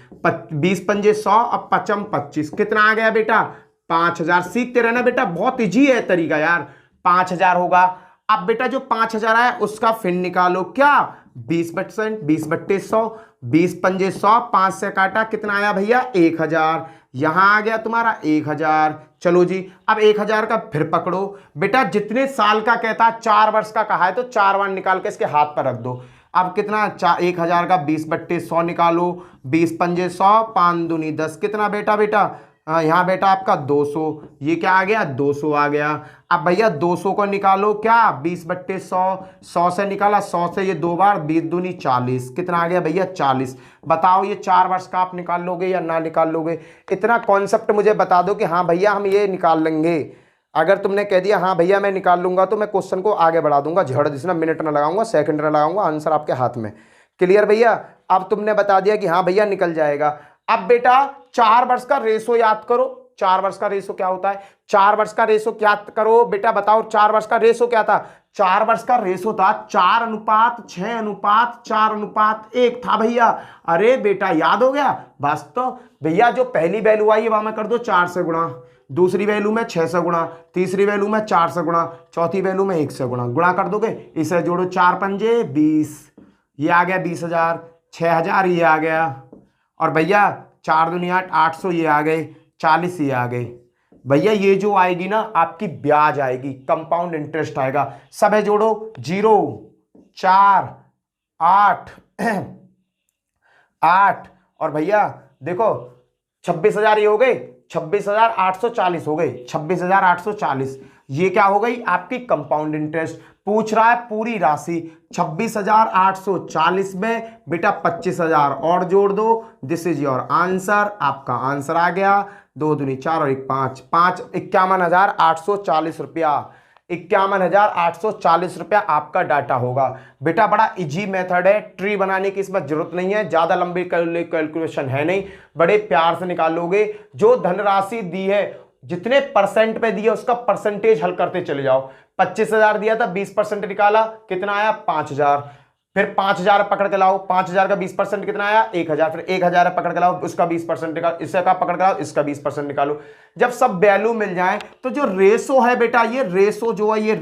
20×5 100 और 5×5 25, कितना आ गया बेटा 5,000। सीखते रहना बेटा, बहुत इजी है तरीका यार। 5,000 होगा। अब बेटा जो 5,000 आया उसका फिर निकालो, क्या 20%, 20/100, 20×5 100, 5 से काटा, कितना आया भैया 1,000। यहां आ गया तुम्हारा 1,000। चलो जी अब 1,000 का फिर पकड़ो बेटा, जितने साल का कहता है 4 वर्ष का कहा है तो 4 बार निकाल के इसके हाथ पर रख दो। अब कितना 1,000 का 20/100 निकालो, 20×5 100, 5 दूनी 10, कितना बेटा यहाँ बेटा आपका 200, ये क्या आ गया 200 आ गया। अब भैया 200 को निकालो, क्या 20/100, 100 से निकाला, 100 से ये 2 बार, 20 दूनी 40, कितना आ गया भैया 40। बताओ ये 4 वर्ष का आप निकाल लोगे या ना निकाल लोगे? इतना कॉन्सेप्ट मुझे बता दो कि हाँ भैया हम ये निकाल लेंगे। अगर तुमने कह दिया हाँ भैया मैं निकाल लूंगा तो मैं क्वेश्चन को आगे बढ़ा दूंगा, झड़ जिसना मिनट ना लगाऊंगा, सेकंड ना लगाऊंगा, आंसर आपके हाथ में। क्लियर भैया? अब तुमने बता दिया कि हाँ भैया निकल जाएगा। अब बेटा 4 वर्ष का रेशो याद करो। 4 वर्ष का रेशो क्या होता है? 4 वर्ष का रेशो क्या करो बेटा, बताओ 4 वर्ष का रेशो क्या था? 4 वर्ष का रेशो था 4:6:4:1 था भैया। अरे बेटा याद हो गया? बस तो भैया जो पहली वैल्यू आई है वहां में कर दो 4 से गुणा, दूसरी वैल्यू में 6 से गुणा, तीसरी वैल्यू में 4 से गुणा, चौथी वैल्यू में 1 से गुणा कर दोगे। इसे जोड़ो 4 पंजे 20, ये आ गया 20,000, 6,000 ये आ गया, और भैया 4 दूनी 8, 800 ये आ गए, 40 ये आ गए। भैया ये जो आएगी ना आपकी ब्याज आएगी, कंपाउंड इंटरेस्ट आएगा। सब है जोड़ो 0 4 8 8 और भैया देखो 26,000 ये हो गए, 26,840 हो गए, 26,840। ये क्या हो गई आपकी कंपाउंड इंटरेस्ट। पूछ रहा है पूरी राशि, 26,840 में बेटा 25,000 और जोड़ दो, दिस इज योर आंसर। आपका आंसर आ गया 2 दूनी 4 और 1 5, 51,840 रुपया। 51,840 रुपया आपका डाटा होगा। बेटा बड़ा इजी मेथड है, ट्री बनाने की इसमें जरूरत नहीं है, ज्यादा लंबी कैलकुलेशन है नहीं, बड़े प्यार से निकालोगे। जो धनराशि दी है, जितने परसेंट पे दी है उसका परसेंटेज हल करते चले जाओ। 25,000 दिया था, 20% निकाला, कितना आया 5,000। फिर 5,000 पकड़ के लाओ, 5,000 का 20% कितना आया 1,000। फिर 1,000 पकड़ के लाओ, उसका 20% निकालो, इससे का पकड़ के लाओ, इसका 20% निकालो। जब सब वैल्यू मिल जाए तो जो रेशो है बेटा, ये रेशो जो है, ये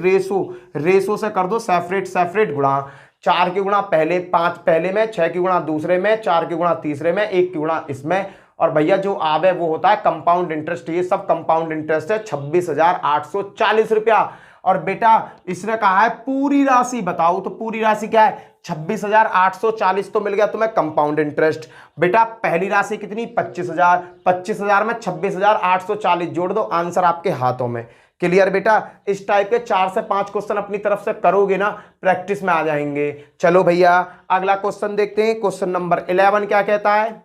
रेशो से कर दो सेपरेट गुणा। 4 की गुणा पहले, 5 पहले में, 6 की गुणा दूसरे में, 4 की गुणा तीसरे में, 1 की गुणा इसमें, और भैया जो आवे वो होता है कंपाउंड इंटरेस्ट। ये सब कंपाउंड इंटरेस्ट है 26,840 रुपया। और बेटा इसने कहा है पूरी राशि बताओ, तो पूरी राशि क्या है 26,840 तो मिल गया तुम्हें कंपाउंड इंटरेस्ट। बेटा पहली राशि कितनी 25,000, 25,000 में 26,840 जोड़ दो, आंसर आपके हाथों में। क्लियर बेटा? इस टाइप के 4 से 5 क्वेश्चन अपनी तरफ से करोगे ना, प्रैक्टिस में आ जाएंगे। चलो भैया अगला क्वेश्चन देखते हैं। क्वेश्चन नंबर 11 क्या कहता है?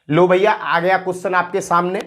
लो भैया आ गया क्वेश्चन आपके सामने।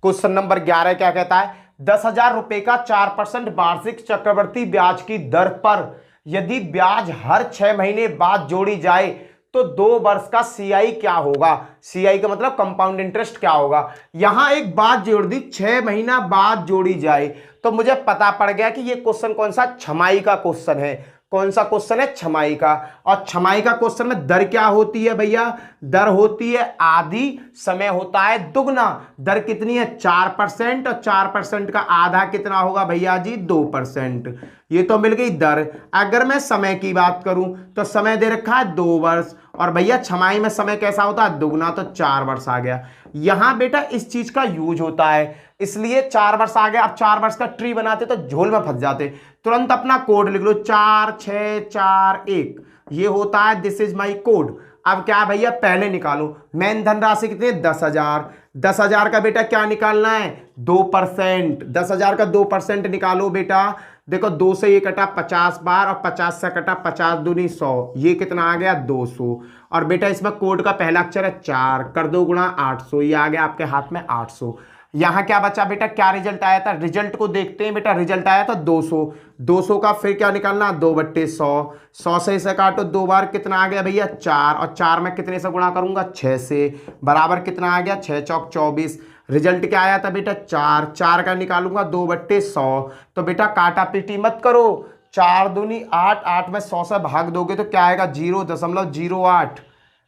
क्वेश्चन नंबर 11 क्या कहता है? 10,000 रुपए का 4% वार्षिक चक्रवृद्धि ब्याज की दर पर यदि ब्याज हर 6 महीने बाद जोड़ी जाए तो 2 वर्ष का सीआई क्या होगा? सीआई का मतलब कंपाउंड इंटरेस्ट क्या होगा? यहां एक बात जोड़ दी, 6 महीना बाद जोड़ी जाए, तो मुझे पता पड़ गया कि ये क्वेश्चन कौन सा छमाई का क्वेश्चन है। कौन सा क्वेश्चन है? छमाई का। और छमाई का क्वेश्चन में दर क्या होती है भैया? दर होती है आधी, समय होता है दुगना। दर कितनी है 4%, और 4% का आधा कितना होगा भैया जी 2%। ये तो मिल गई दर। अगर मैं समय की बात करूं तो समय दे रखा है 2 वर्ष, और भैया छमाई में समय कैसा होता है दुगना, तो 4 वर्ष आ गया। यहां बेटा इस चीज का यूज होता है, इसलिए 4 वर्ष आ गया। अब 4 वर्ष का ट्री बनाते तो झोल में फंस जाते। तुरंत अपना कोड लिख लो 4641, ये होता है दिस इज माई कोड। अब क्या भैया पहले निकालो, मेन धनराशि कितनी है 10,000। 10,000 का बेटा क्या निकालना है 2%। 10,000 का 2% निकालो बेटा। देखो 2 से ये कटा 50 बार, और 50 से कटा 50 दूनी 100, ये कितना आ गया 200। और बेटा इसमें कोड का पहला अक्षर है 4, कर दो गुणा 800, ये आ गया आपके हाथ में 800। यहां क्या बचा बेटा, क्या रिजल्ट आया था? रिजल्ट को देखते हैं बेटा। रिजल्ट आया था 200। 200 का फिर क्या निकालना 2/100। 100 से इसे काटो 2 बार, कितना आ गया भैया 4, और 4 में कितने से गुणा करूंगा 6 से, बराबर कितना आ गया 6 चौक 24। रिजल्ट क्या आया था बेटा 4। 4 का निकालूंगा 2/100। तो बेटा काटा पीटी मत करो, 4 दूनी 8, 8 में 100 से भाग दोगे तो क्या आएगा 0.08।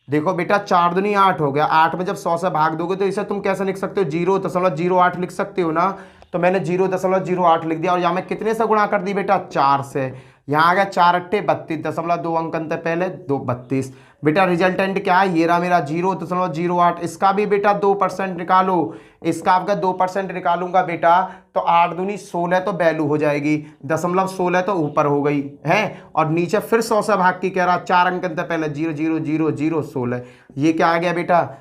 देखो बेटा 4 दूनी 8 हो गया, 8 में जब 100 से भाग दोगे तो इसे तुम कैसे लिख सकते हो 0.08 लिख सकते हो ना। तो मैंने 0.08 लिख दिया, और यहाँ मैं कितने से गुणा कर दी बेटा 4 से। यहाँ आ गया 4 अट्ठे 32, 2 अंक अंतर पहले 2 32। बेटा रिजल्टेंट क्या है, ये रहा मेरा 0.08। इसका भी बेटा 2% निकालो, इसका आपका 2% निकालूंगा बेटा तो 8 दूनी 16 तो वैल्यू हो जाएगी, 0.16 तो ऊपर हो गई है, और नीचे फिर 100 से भाग की कह रहा, 4 अंक अंतर पहले 0.000016, ये क्या आ गया बेटा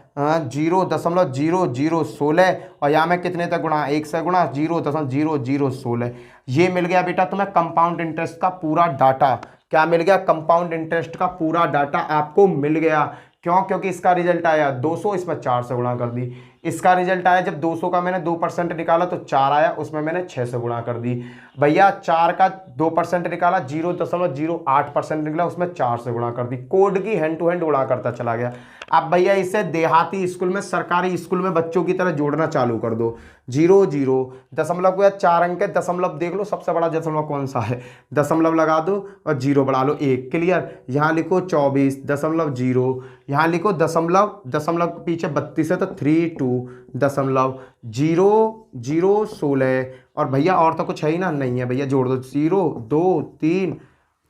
0.0016, और यहाँ में कितने तक गुणा, 1 से गुणा 0.0016, ये मिल गया बेटा तुम्हें कंपाउंड इंटरेस्ट का पूरा डाटा। क्या मिल गया, कंपाउंड इंटरेस्ट का पूरा डाटा आपको मिल गया। क्यों, क्योंकि इसका रिजल्ट आया 200, इसमें 4 से गुणा कर दी। इसका रिजल्ट आया जब 200 का मैंने 2% निकाला तो 4 आया, उसमें मैंने 6 से गुणा कर दी। भैया 4 का 2% निकाला, 0.08% निकला, उसमें 4 से गुणा कर दी। कोड की हैंड टू हैंड गुणा करता चला गया। अब भैया इसे देहाती स्कूल में, सरकारी स्कूल में बच्चों की तरह जोड़ना चालू कर दो। 0 दशमलव को 4 अंक है, दशमलव देख लो सबसे बड़ा दशमलव कौन सा है, दशमलव लगा दो और 0 बढ़ा लो 1, क्लियर। यहाँ लिखो 24.0, यहाँ लिखो दशमलव, दशमलव के पीछे 32 है तो 32.0016, और भैया और तो कुछ है ही ना, नहीं है भैया, जोड़ दो 0 2 3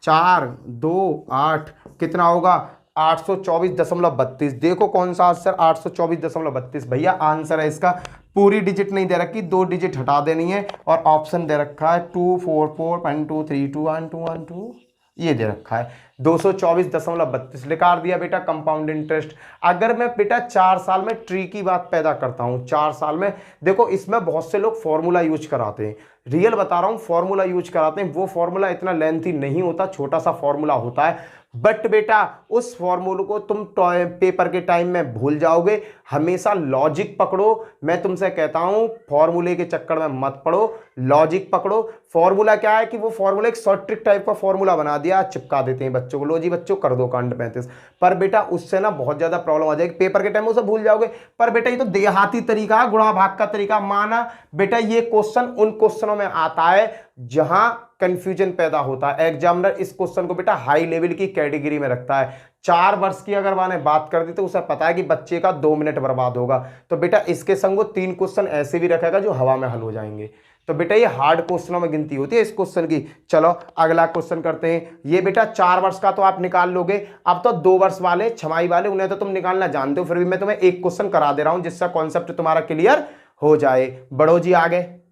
4 2 8, कितना होगा 824.32। देखो कौन सा आंसर, 824.32 भैया आंसर है इसका। पूरी डिजिट नहीं दे रखी, 2 डिजिट हटा देनी है, और ऑप्शन दे रखा है 244.1232121, ये दे रखा है 224.32 निकाल दिया बेटा कंपाउंड इंटरेस्ट। अगर मैं बेटा 4 साल में ट्री की बात पैदा करता हूं, 4 साल में, देखो इसमें बहुत से लोग फॉर्मूला यूज कराते हैं, रियल बता रहा हूं, फॉर्मूला यूज कराते हैं। वो फॉर्मूला इतना लेंथी नहीं होता, छोटा सा फॉर्मूला होता है, बट बेटा उस फॉर्मूले को तुम पेपर के टाइम में भूल जाओगे। हमेशा लॉजिक पकड़ो, मैं तुमसे कहता हूं फॉर्मूले के चक्कर में मत पड़ो, लॉजिक पकड़ो। फॉर्मूला क्या है कि वो फॉर्मूला एक शॉर्ट ट्रिक टाइप का फॉर्मूला बना दिया, चिपका देते हैं बच्चों को, लो जी बच्चों कर दो कांड 35, पर बेटा उससे ना बहुत ज्यादा प्रॉब्लम आ जाएगी, पेपर के टाइम उसे भूल जाओगे। पर बेटा ये तो देहाती तरीका है, गुणा भाग का तरीका। माना बेटा ये क्वेश्चन उन क्वेश्चनों में आता है जहां कंफ्यूजन पैदा होता है। एग्जामिनर इस क्वेश्चन को बेटा हाई लेवल की कैटेगरी में रखता है। 4 वर्ष की अगर मैंने बात कर दी तो उसे पता है कि बच्चे का 2 मिनट बर्बाद होगा, तो बेटा इसके संग वो 3 क्वेश्चन ऐसे भी रखेगा जो हवा में हल हो जाएंगे। तो बेटा ये हार्ड क्वेश्चनों में गिनती होती है इस क्वेश्चन की। चलो अगला क्वेश्चन करते हैं। ये बेटा 4 वर्ष का तो आप निकाल लोगे, अब तो 2 वर्ष वाले छमाई वाले उन्हें तो तुम निकालना जानते हो, फिर भी मैं तुम्हें एक क्वेश्चन करा दे रहा हूं जिसका कॉन्सेप्ट तुम्हारा क्लियर हो जाए। बढ़ो जी आगे।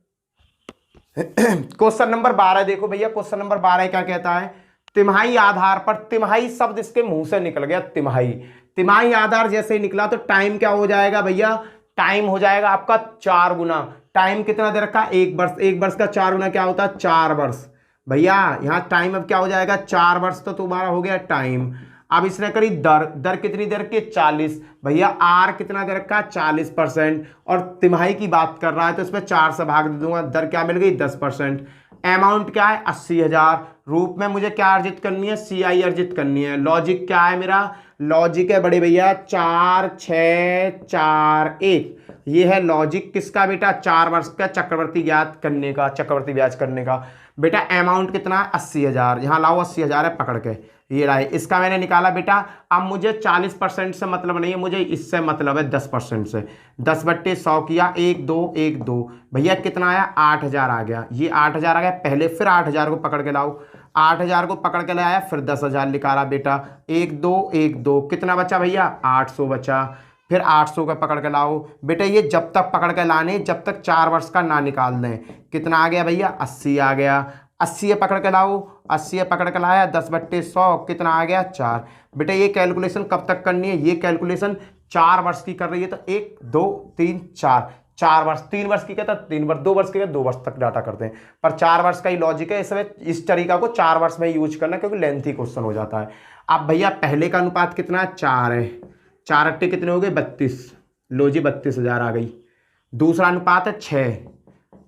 क्वेश्चन नंबर 12 देखो भैया, क्वेश्चन नंबर 12 क्या कहता है, तिमाही आधार पर, तिमाही शब्द इसके मुंह से निकल गया, तिमाही, तिमाही आधार जैसे ही निकला तो टाइम क्या हो जाएगा भैया, टाइम हो जाएगा आपका 4 गुना। टाइम कितना दे रखा है, 1 वर्ष, 1 वर्ष का 4 गुना क्या होता है 4 वर्ष। भैया यहाँ टाइम अब क्या हो जाएगा 4 वर्ष, तो तुम्हारा हो गया टाइम। अब इसने करी दर, दर कितनी दे रखी है 40, भैया आर कितना दे रखा है 40%, और तिमाही की बात कर रहा है तो इसमें 4 से भाग दे दूंगा, दर क्या मिल गई 10%। अमाउंट क्या है 80,000, रूप में मुझे क्या अर्जित करनी है, CI अर्जित करनी है। लॉजिक क्या है मेरा, लॉजिक है बड़े भैया 4 6 4 1, ये है लॉजिक किसका बेटा, 4 वर्ष का चक्रवर्ती ज्ञात करने का, चक्रवर्ती ब्याज करने का। बेटा अमाउंट कितना है 80,000, यहाँ लाओ 80,000 है पकड़ के, ये रहा, इसका मैंने निकाला बेटा। अब मुझे 40% से मतलब नहीं है, मुझे इससे मतलब है 10% से। 10/100 किया, 1 2 1 2, भैया कितना आया 8,000 आ गया, ये 8,000 आ गया पहले, फिर 8,000 को पकड़ के लाओ, 8,000 को पकड़ के लाया, फिर 10,000 निकाला बेटा, 1 2 1 2, कितना बचा भैया 800 बचा, फिर 800 का पकड़ के लाओ बेटा। ये जब तक पकड़ के लाने जब तक 4 वर्ष का ना निकाल दें। कितना आ गया भैया 80 आ गया, 80 पकड़ के लाओ, 80 पकड़ के लाया, 10/100 कितना आ गया 4। बेटा ये कैलकुलेशन कब तक करनी है, ये कैलकुलेशन 4 वर्ष की कर रही है तो 1 2 3 4, 4 वर्ष, 3 वर्ष की कहता 3 वर्ष, 2 वर्ष की 2 वर्ष तक डाटा करते हैं, पर 4 वर्ष का ही लॉजिक है। इसमें इस तरीका को 4 वर्ष में यूज करना क्योंकि लेंथी क्वेश्चन हो जाता है। अब भैया पहले का अनुपात कितना है 4 है, 4 अट्टे कितने हो गए 32, लो जी 32,000 आ गई। दूसरा अनुपात है 6,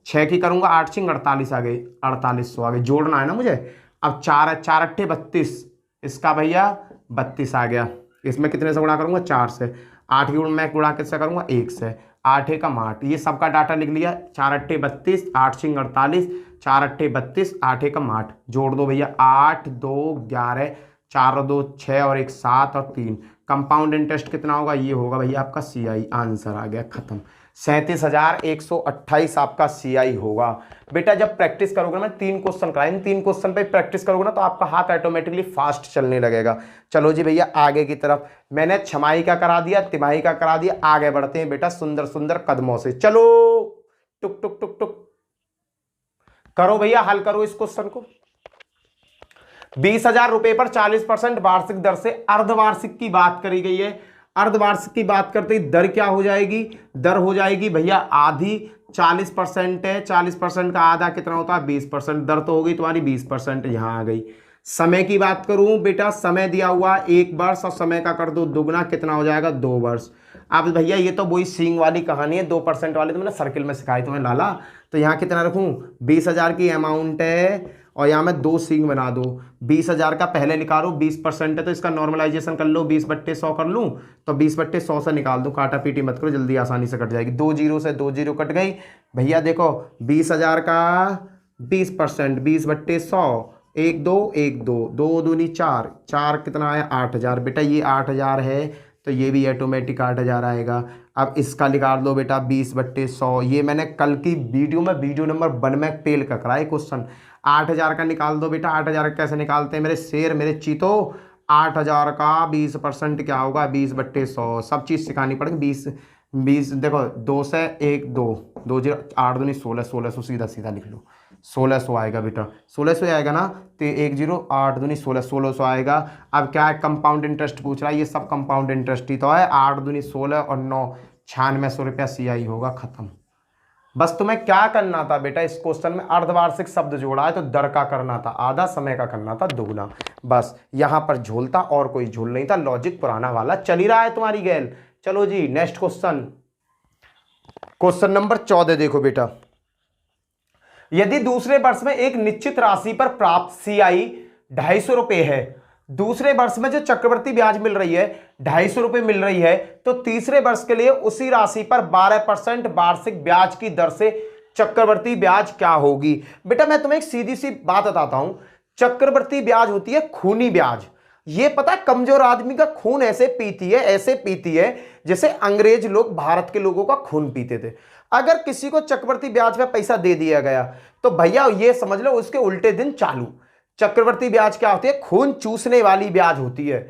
6 की करूंगा 8 6 48 आ गई, 4800 आ गई, जोड़ना है ना मुझे। अब 4 है, 4 अट्ठे 32, इसका भैया 32 आ गया, इसमें कितने से गुणा करूंगा 4 से, 8 की मैं गुणा किससे करूंगा 1 से, 8 एकम 8, ये सबका डाटा लिख लिया। 4 अट्ठे 32, 8 6 48, 4 अट्ठे 32, 8 एकम 8, जोड़ दो भैया 8 2 11, 4 2 6 और 1 7 और 3, कंपाउंड इंटरेस्ट कितना होगा, ये होगा भैया आपका CI, आंसर आ गया खत्म। 37,128 आपका CI होगा। बेटा जब प्रैक्टिस करोगे, मैं 3 क्वेश्चन कराए, इन 3 क्वेश्चन पे प्रैक्टिस करोगे ना तो आपका हाथ ऑटोमेटिकली फास्ट चलने लगेगा। चलो जी भैया आगे की तरफ, मैंने छमाही का करा दिया, तिमाही का करा दिया, आगे बढ़ते हैं बेटा सुंदर सुंदर कदमों से। चलो टुक टुक टुक टुक करो भैया, हल करो इस क्वेश्चन को। 20,000 रुपए पर 40% वार्षिक दर से अर्धवार्षिक की बात करी गई है। अर्धवार्षिक की बात करते ही दर क्या हो जाएगी, दर हो जाएगी भैया आधी। 40% है, 40% का आधा कितना होता है 20%, दर तो हो गई तुम्हारी 20%, यहां आ गई। समय की बात करूं बेटा, समय दिया हुआ 1 वर्ष और समय का कर दो दुगना, कितना हो जाएगा 2 वर्ष। अब भैया ये तो वही सींग वाली कहानी है, 2% वाली तो मैंने सर्किल में सिखाई तुम्हें लाला। तो यहाँ कितना रखूं, 20,000 की अमाउंट है और यहाँ मैं 2 सींग बना दो। 20,000 का पहले निकालो, 20% है तो इसका नॉर्मलाइजेशन कर लो, 20/100 कर लूँ तो 20/100 से निकाल दो, काटा पीटी मत करो, जल्दी आसानी से कट जाएगी। 2 जीरो से 2 जीरो कट गई भैया। देखो 20,000 का 20%, 20/100, 1 2 1 2, 2 दूनी 4, 4 कितना है 8,000। बेटा ये 8,000 है तो ये भी ऑटोमेटिक 8,000 आएगा। अब इसका निकाल दो बेटा 20/100, ये मैंने कल की वीडियो में वीडियो नंबर 1 में टेल का कराया क्वेश्चन। 8,000 का निकाल दो बेटा, 8,000 का कैसे निकालते हैं मेरे शेर मेरे चीतो। 8,000 का 20% क्या होगा 20/100, सब चीज़ सिखानी पड़ेगी। 20 देखो 2 से 1 2 2 0 8 दूनी 16, 1600 सीधा सीधा लिख लो, 1600 आएगा बेटा, 1600 आएगा ना। तो 1 0 8 दूनी 16, 1600 आएगा। अब क्या है, कंपाउंड इंटरेस्ट पूछ रहा है, ये सब कंपाउंड इंटरेस्ट ही तो है। 8 दूनी 16 और 9 9600 रुपया CI होगा, खत्म। बस तुम्हें क्या करना था बेटा, इस क्वेश्चन में अर्धवार्षिक शब्द जोड़ा है तो दर का करना था आधा, समय का करना था दुगना। बस यहां पर झोलता और कोई झोल नहीं था, लॉजिक पुराना वाला चल ही रहा है तुम्हारी गैल। चलो जी नेक्स्ट क्वेश्चन, क्वेश्चन नंबर 14 देखो बेटा। यदि दूसरे वर्ष में एक निश्चित राशि पर प्राप्त CI 250 रुपए है, दूसरे वर्ष में जो चक्रवृद्धि ब्याज मिल रही है 250 रुपए मिल रही है, तो तीसरे वर्ष के लिए उसी राशि पर 12% वार्षिक ब्याज की दर से चक्रवृद्धि ब्याज क्या होगी। बेटा मैं तुम्हें एक सीधी सी बात बताता हूं, चक्रवृद्धि ब्याज होती है खूनी ब्याज। ये पता है कमजोर आदमी का खून ऐसे पीती है, ऐसे पीती है जैसे अंग्रेज लोग भारत के लोगों का खून पीते थे। अगर किसी को चक्रवृद्धि ब्याज पे पैसा दे दिया गया तो भैया ये समझ लो उसके उल्टे दिन चालू। चक्रवृद्धि ब्याज क्या होती है, खून चूसने वाली ब्याज होती है।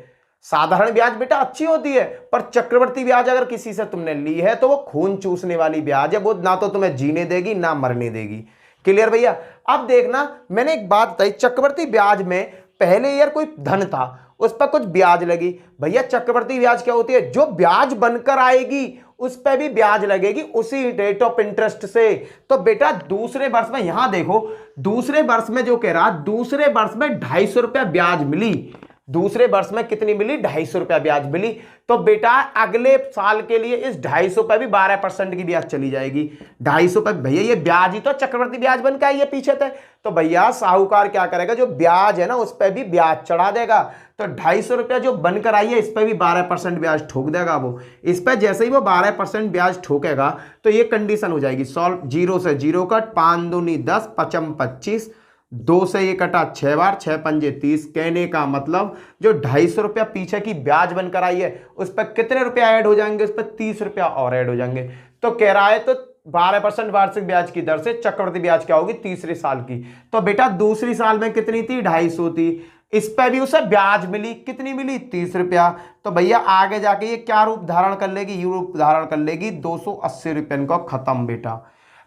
साधारण ब्याज बेटा अच्छी होती है, पर चक्रवृद्धि ब्याज अगर किसी से तुमने ली है तो वो खून चूसने वाली ब्याज है, वो ना तो तुम्हें जीने देगी ना मरने देगी। क्लियर भैया। अब देखना मैंने एक बात बताई, चक्रवृद्धि ब्याज में पहले यार कोई धन था उस पर कुछ ब्याज लगी। भैया चक्रवृद्धि ब्याज क्या होती है, जो ब्याज बनकर आएगी उस पर भी ब्याज लगेगी उसी रेट ऑफ इंटरेस्ट से। तो बेटा दूसरे वर्ष में यहां देखो, दूसरे वर्ष में जो कह रहा, दूसरे वर्ष में 250 रुपया ब्याज मिली। दूसरे वर्ष में कितनी मिली, 250 रुपया ब्याज मिली। तो बेटा अगले साल के लिए इस 250 पे भी 12% की ब्याज चली जाएगी। 250 पे भैया ये ब्याज ही तो चक्रवृद्धि ब्याज बन के आई है पीछे तक। तो भैया साहूकार क्या करेगा, जो ब्याज है ना उस पर भी ब्याज चढ़ा देगा। तो 250 रुपया जो बनकर आई है इस पर भी 12% ब्याज ठोक देगा वो। इस पर जैसे ही वो 12% ब्याज ठोकेगा तो ये कंडीशन हो जाएगी सॉल्व। 0 से 0 कट, 5 दूनी 10, 5 25, 2 से ये कटा 6 बार, 6 पंजे 30। कहने का मतलब जो 250 रुपया पीछे की ब्याज बनकर आई है उस पर कितने रुपया ऐड हो जाएंगे, उस पर 30 रुपया और ऐड हो जाएंगे। तो कह रहा है तो 12% वार्षिक ब्याज की दर से चक्रवृद्धि ब्याज क्या होगी तीसरे साल की। तो बेटा दूसरी साल में कितनी थी, 250 थी। इस पर भी उसे ब्याज मिली, कितनी मिली, 30 रुपया। तो भैया आगे जाके ये क्या रूप धारण कर लेगी, ये रूप धारण कर लेगी 280 रुपये का, खत्म बेटा।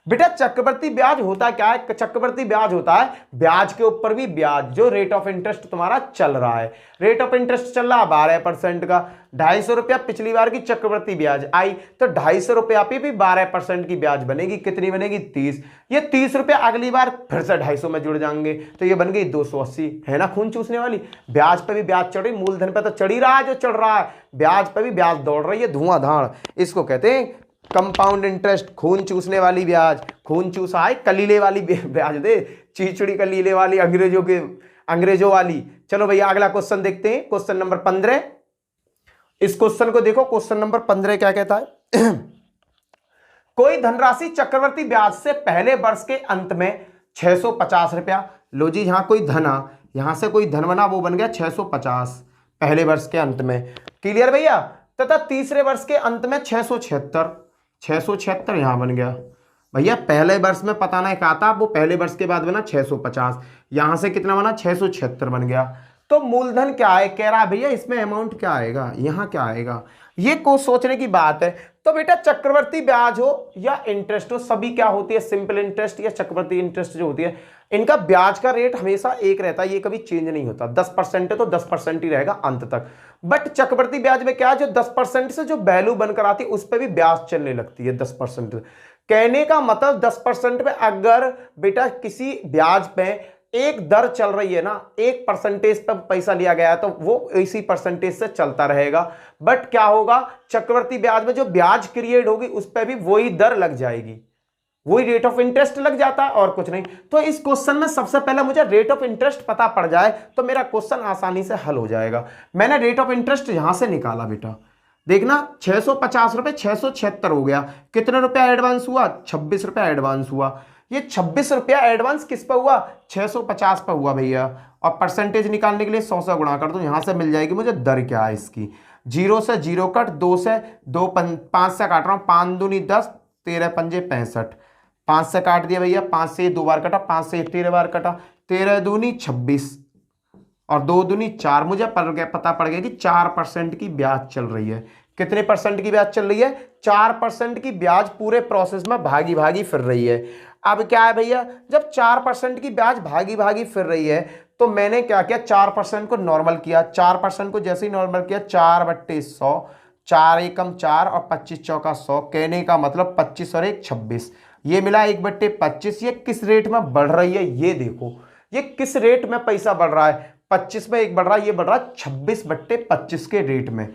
बेटा चक्रवृद्धि ब्याज होता क्या है, चक्रवृद्धि ब्याज होता है ब्याज के ऊपर भी ब्याज, जो रेट ऑफ इंटरेस्ट तुम्हारा चल रहा है। रेट ऑफ इंटरेस्ट चल रहा है 12% का। 250 रुपया पिछली बार की चक्रवृद्धि ब्याज आई तो 250 रुपया पे भी 12% की ब्याज बनेगी। कितनी बनेगी, 30। ये 30 रुपया अगली बार फिर से 250 में जुड़ जाएंगे तो ये बन गई 280। है ना खून चूसने वाली। ब्याज पे भी ब्याज चढ़ रही, मूलधन पे तो चढ़ ही रहा है जो चढ़ रहा है, ब्याज पे भी ब्याज दौड़ रही है धुआंधार। इसको कहते हैं कंपाउंड इंटरेस्ट, खून चूसने वाली ब्याज। खून चूसा है कलीले वाली ब्याज दे, चीचड़ी कलीले वाली, अंग्रेजों वाली। चलो भैया अगला क्वेश्चन देखते हैं, क्वेश्चन नंबर 15। इस क्वेश्चन को देखो, क्वेश्चन नंबर 15 क्या कहता है। कोई धनराशि चक्रवृद्धि ब्याज से पहले वर्ष के अंत में 650 रुपया। लो जी यहां कोई धना, यहां से कोई धन बना, वो बन गया 650 पहले वर्ष के अंत में। क्लियर भैया। तथा तीसरे वर्ष के अंत में 676, 676 यहाँ बन गया भैया। पहले वर्ष में पता नहीं कहा था, वो पहले वर्ष के बाद बना 650, यहां से कितना बना 676 बन गया। तो मूलधन क्या है कह रहा है भैया, इसमें अमाउंट क्या आएगा, यहाँ क्या आएगा, ये को सोचने की बात है। तो बेटा चक्रवर्ती ब्याज हो या इंटरेस्ट हो, सभी क्या होती है, सिंपल इंटरेस्ट या चक्रवर्ती इंटरेस्ट जो होती है, इनका ब्याज का रेट हमेशा एक रहता है, ये कभी चेंज नहीं होता। 10% है तो 10% ही रहेगा अंत तक। बट चक्रवर्ती ब्याज में क्या है, जो 10% से जो वैल्यू बनकर आती है उस पर भी ब्याज चलने लगती है 10%। कहने का मतलब 10% पे अगर बेटा किसी ब्याज पे एक दर चल रही है ना, 1% पर पैसा लिया गया है तो वो इसी परसेंटेज से चलता रहेगा। बट क्या होगा, चक्रवर्ती ब्याज में जो ब्याज क्रिएट होगी उस पर भी वही दर लग जाएगी, वही रेट ऑफ इंटरेस्ट लग जाता है और कुछ नहीं। तो इस क्वेश्चन में सबसे पहले मुझे रेट ऑफ इंटरेस्ट पता पड़ जाए तो मेरा क्वेश्चन आसानी से हल हो जाएगा। मैंने रेट ऑफ इंटरेस्ट यहां से निकाला बेटा, देखना 650 रुपए 676 हो गया। कितने रुपया एडवांस हुआ, 26 रुपया एडवांस हुआ। ये 26 रुपया एडवांस किस पर हुआ, 650 पर हुआ भैया। और परसेंटेज निकालने के लिए 100 से गुणा कर दो, यहां से मिल जाएगी मुझे दर क्या है इसकी। 0 से 0 कट, 2 से 2, 5 से काट रहा हूं, 5 दूनी 10, 13 पंजे 65, 5 से काट दिया भैया, 5 से 2 बार कटा, 5 से 13 बार कटा, 13 दूनी 26 और 2 दूनी 4। मुझे पता पड़ गया कि 4% की ब्याज चल रही है। कितने परसेंट की ब्याज चल रही है, 4% की ब्याज पूरे प्रोसेस में भागी भागी फिर रही है। अब क्या है भैया, जब 4% की ब्याज भागी भागी फिर रही है तो मैंने क्या किया, 4% को नॉर्मल किया। 4% को जैसे ही नॉर्मल किया, 4/100, 4 एकम 4 और 25 चौका 100। कहने का मतलब 25 और 1 26, ये मिला 1/25। ये किस रेट में बढ़ रही है, ये देखो ये किस रेट में पैसा बढ़ रहा है, 25 में 1 बढ़ रहा है, ये बढ़ रहा है 26/25 के रेट में,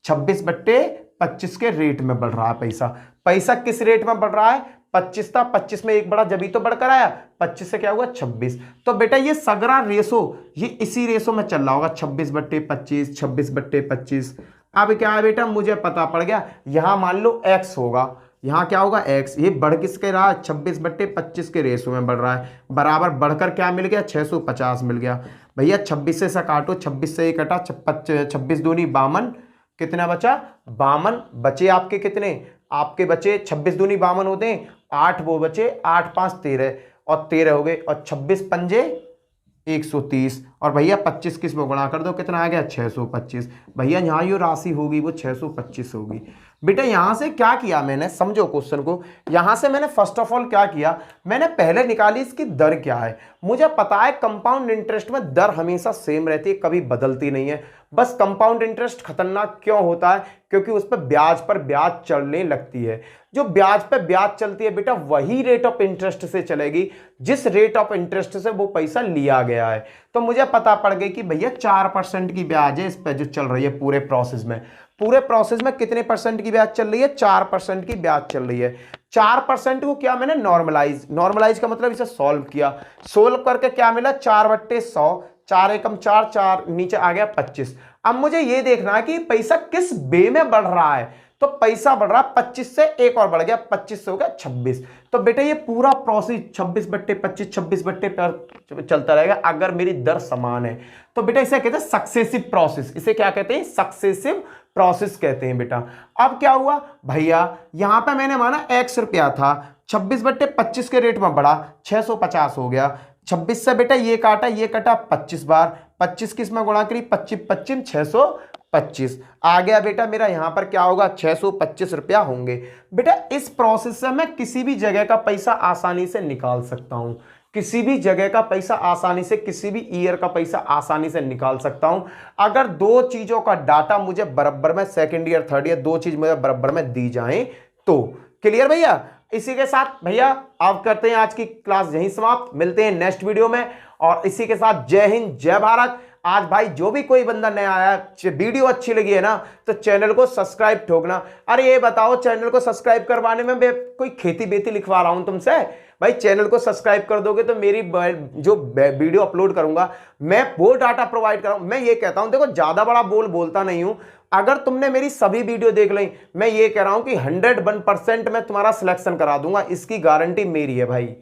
26/25 के रेट में बढ़ रहा है पैसा। पैसा किस रेट में बढ़ रहा है, 25 था, 25 में 1 बढ़ा जब ही तो बढ़कर आया, 25 से क्या हुआ 26। तो बेटा ये सगरा रेशो ये इसी रेशो में चल रहा होगा, 26/25, 26/25। अब क्या है बेटा, मुझे पता पड़ गया, यहां मान लो x होगा, यहां क्या होगा x। ये बढ़ किसके रहा है, 26/25 के रेशो में बढ़ रहा है। बराबर बढ़कर क्या मिल गया, 650 मिल गया भैया। 26 से काटो, 26 से 1 कटा, 26 दूनी 52, कितना बचा 52। बचे आपके कितने, आपके बचे 26 दूनी 52 होते हैं, 8 वो बचे, 8 5 13 और 13 हो गए, और 26 पंजे 130 और भैया 25 किस में गुणा कर दो, कितना आ गया 625। भैया यहाँ जो राशि होगी वो 625 होगी। बेटा यहां से क्या किया मैंने, समझो क्वेश्चन को। यहां से मैंने फर्स्ट ऑफ ऑल क्या किया, मैंने पहले निकाली इसकी दर क्या है। मुझे पता है कंपाउंड इंटरेस्ट में दर हमेशा सेम रहती है, कभी बदलती नहीं है। बस कंपाउंड इंटरेस्ट खतरनाक क्यों होता है, क्योंकि उस पर ब्याज चढ़ने लगती है। जो ब्याज पे ब्याज चलती है बेटा, वही रेट ऑफ इंटरेस्ट से चलेगी जिस रेट ऑफ इंटरेस्ट से वो पैसा लिया गया है। तो मुझे पता पड़ गई कि भैया 4% की ब्याज है इस पे जो चल रही है पूरे प्रोसेस में। पूरे प्रोसेस में कितने परसेंट की ब्याज चल रही है, 4% की ब्याज चल रही है। 4% को क्या मैंने नॉर्मलाइज का मतलब इसे सॉल्व किया। सॉल्व करके क्या मिला, 4/100, 4 एकम 4, 4 नीचे आ गया 25। अब मुझे ये देखना है कि पैसा किस वे में बढ़ रहा है। तो पैसा बढ़ रहा है 25 से 1 और बढ़ गया, 25 से हो गया 26। तो बेटा ये पूरा प्रोसेस 26/25 26 चलता रहेगा अगर मेरी दर समान है। तो बेटा इसे कहते हैं सक्सेसिव प्रोसेस। इसे क्या कहते हैं, सक्सेसिव प्रोसेस कहते हैं बेटा। अब क्या हुआ भैया, यहां पे मैंने माना x रुपया था, 26/25 के रेट में बढ़ा, 650 हो गया। 26 से बेटा ये काटा, ये कटा 25 बार, 25 किस में गुणा करी, 25 25 625 आ गया बेटा। मेरा यहां पर क्या होगा, 625 रुपया होंगे। बेटा इस प्रोसेस से मैं किसी भी जगह का पैसा आसानी से निकाल सकता हूं, किसी भी जगह का पैसा आसानी से, किसी भी ईयर का पैसा आसानी से निकाल सकता हूं अगर दो चीजों का डाटा मुझे बराबर में, सेकंड ईयर थर्ड ईयर दो चीज मुझे बराबर में दी जाए तो। क्लियर भैया। इसी के साथ भैया आप करते हैं आज की क्लास यहीं समाप्त, मिलते हैं नेक्स्ट वीडियो में। और इसी के साथ जय हिंद जय भारत। आज भाई जो भी कोई बंदा नया आया, वीडियो अच्छी लगी है ना तो चैनल को सब्सक्राइब ठोकना। अरे ये बताओ, चैनल को सब्सक्राइब करवाने में मैं कोई खेती बेती लिखवा रहा हूं तुमसे? भाई चैनल को सब्सक्राइब कर दोगे तो मेरी जो वीडियो अपलोड करूंगा मैं वो डाटा प्रोवाइड करूंगा। मैं ये कहता हूं, देखो ज्यादा बड़ा बोलता नहीं हूं। अगर तुमने मेरी सभी वीडियो देख ली, मैं ये कह रहा हूं कि 101% मैं तुम्हारा सिलेक्शन करा दूंगा, इसकी गारंटी मेरी है भाई।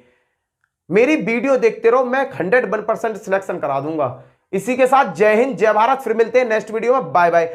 मेरी वीडियो देखते रहो, मैं 101% सिलेक्शन करा दूंगा। इसी के साथ जय हिंद जय भारत। फिर मिलते हैं नेक्स्ट वीडियो में, बाय बाय।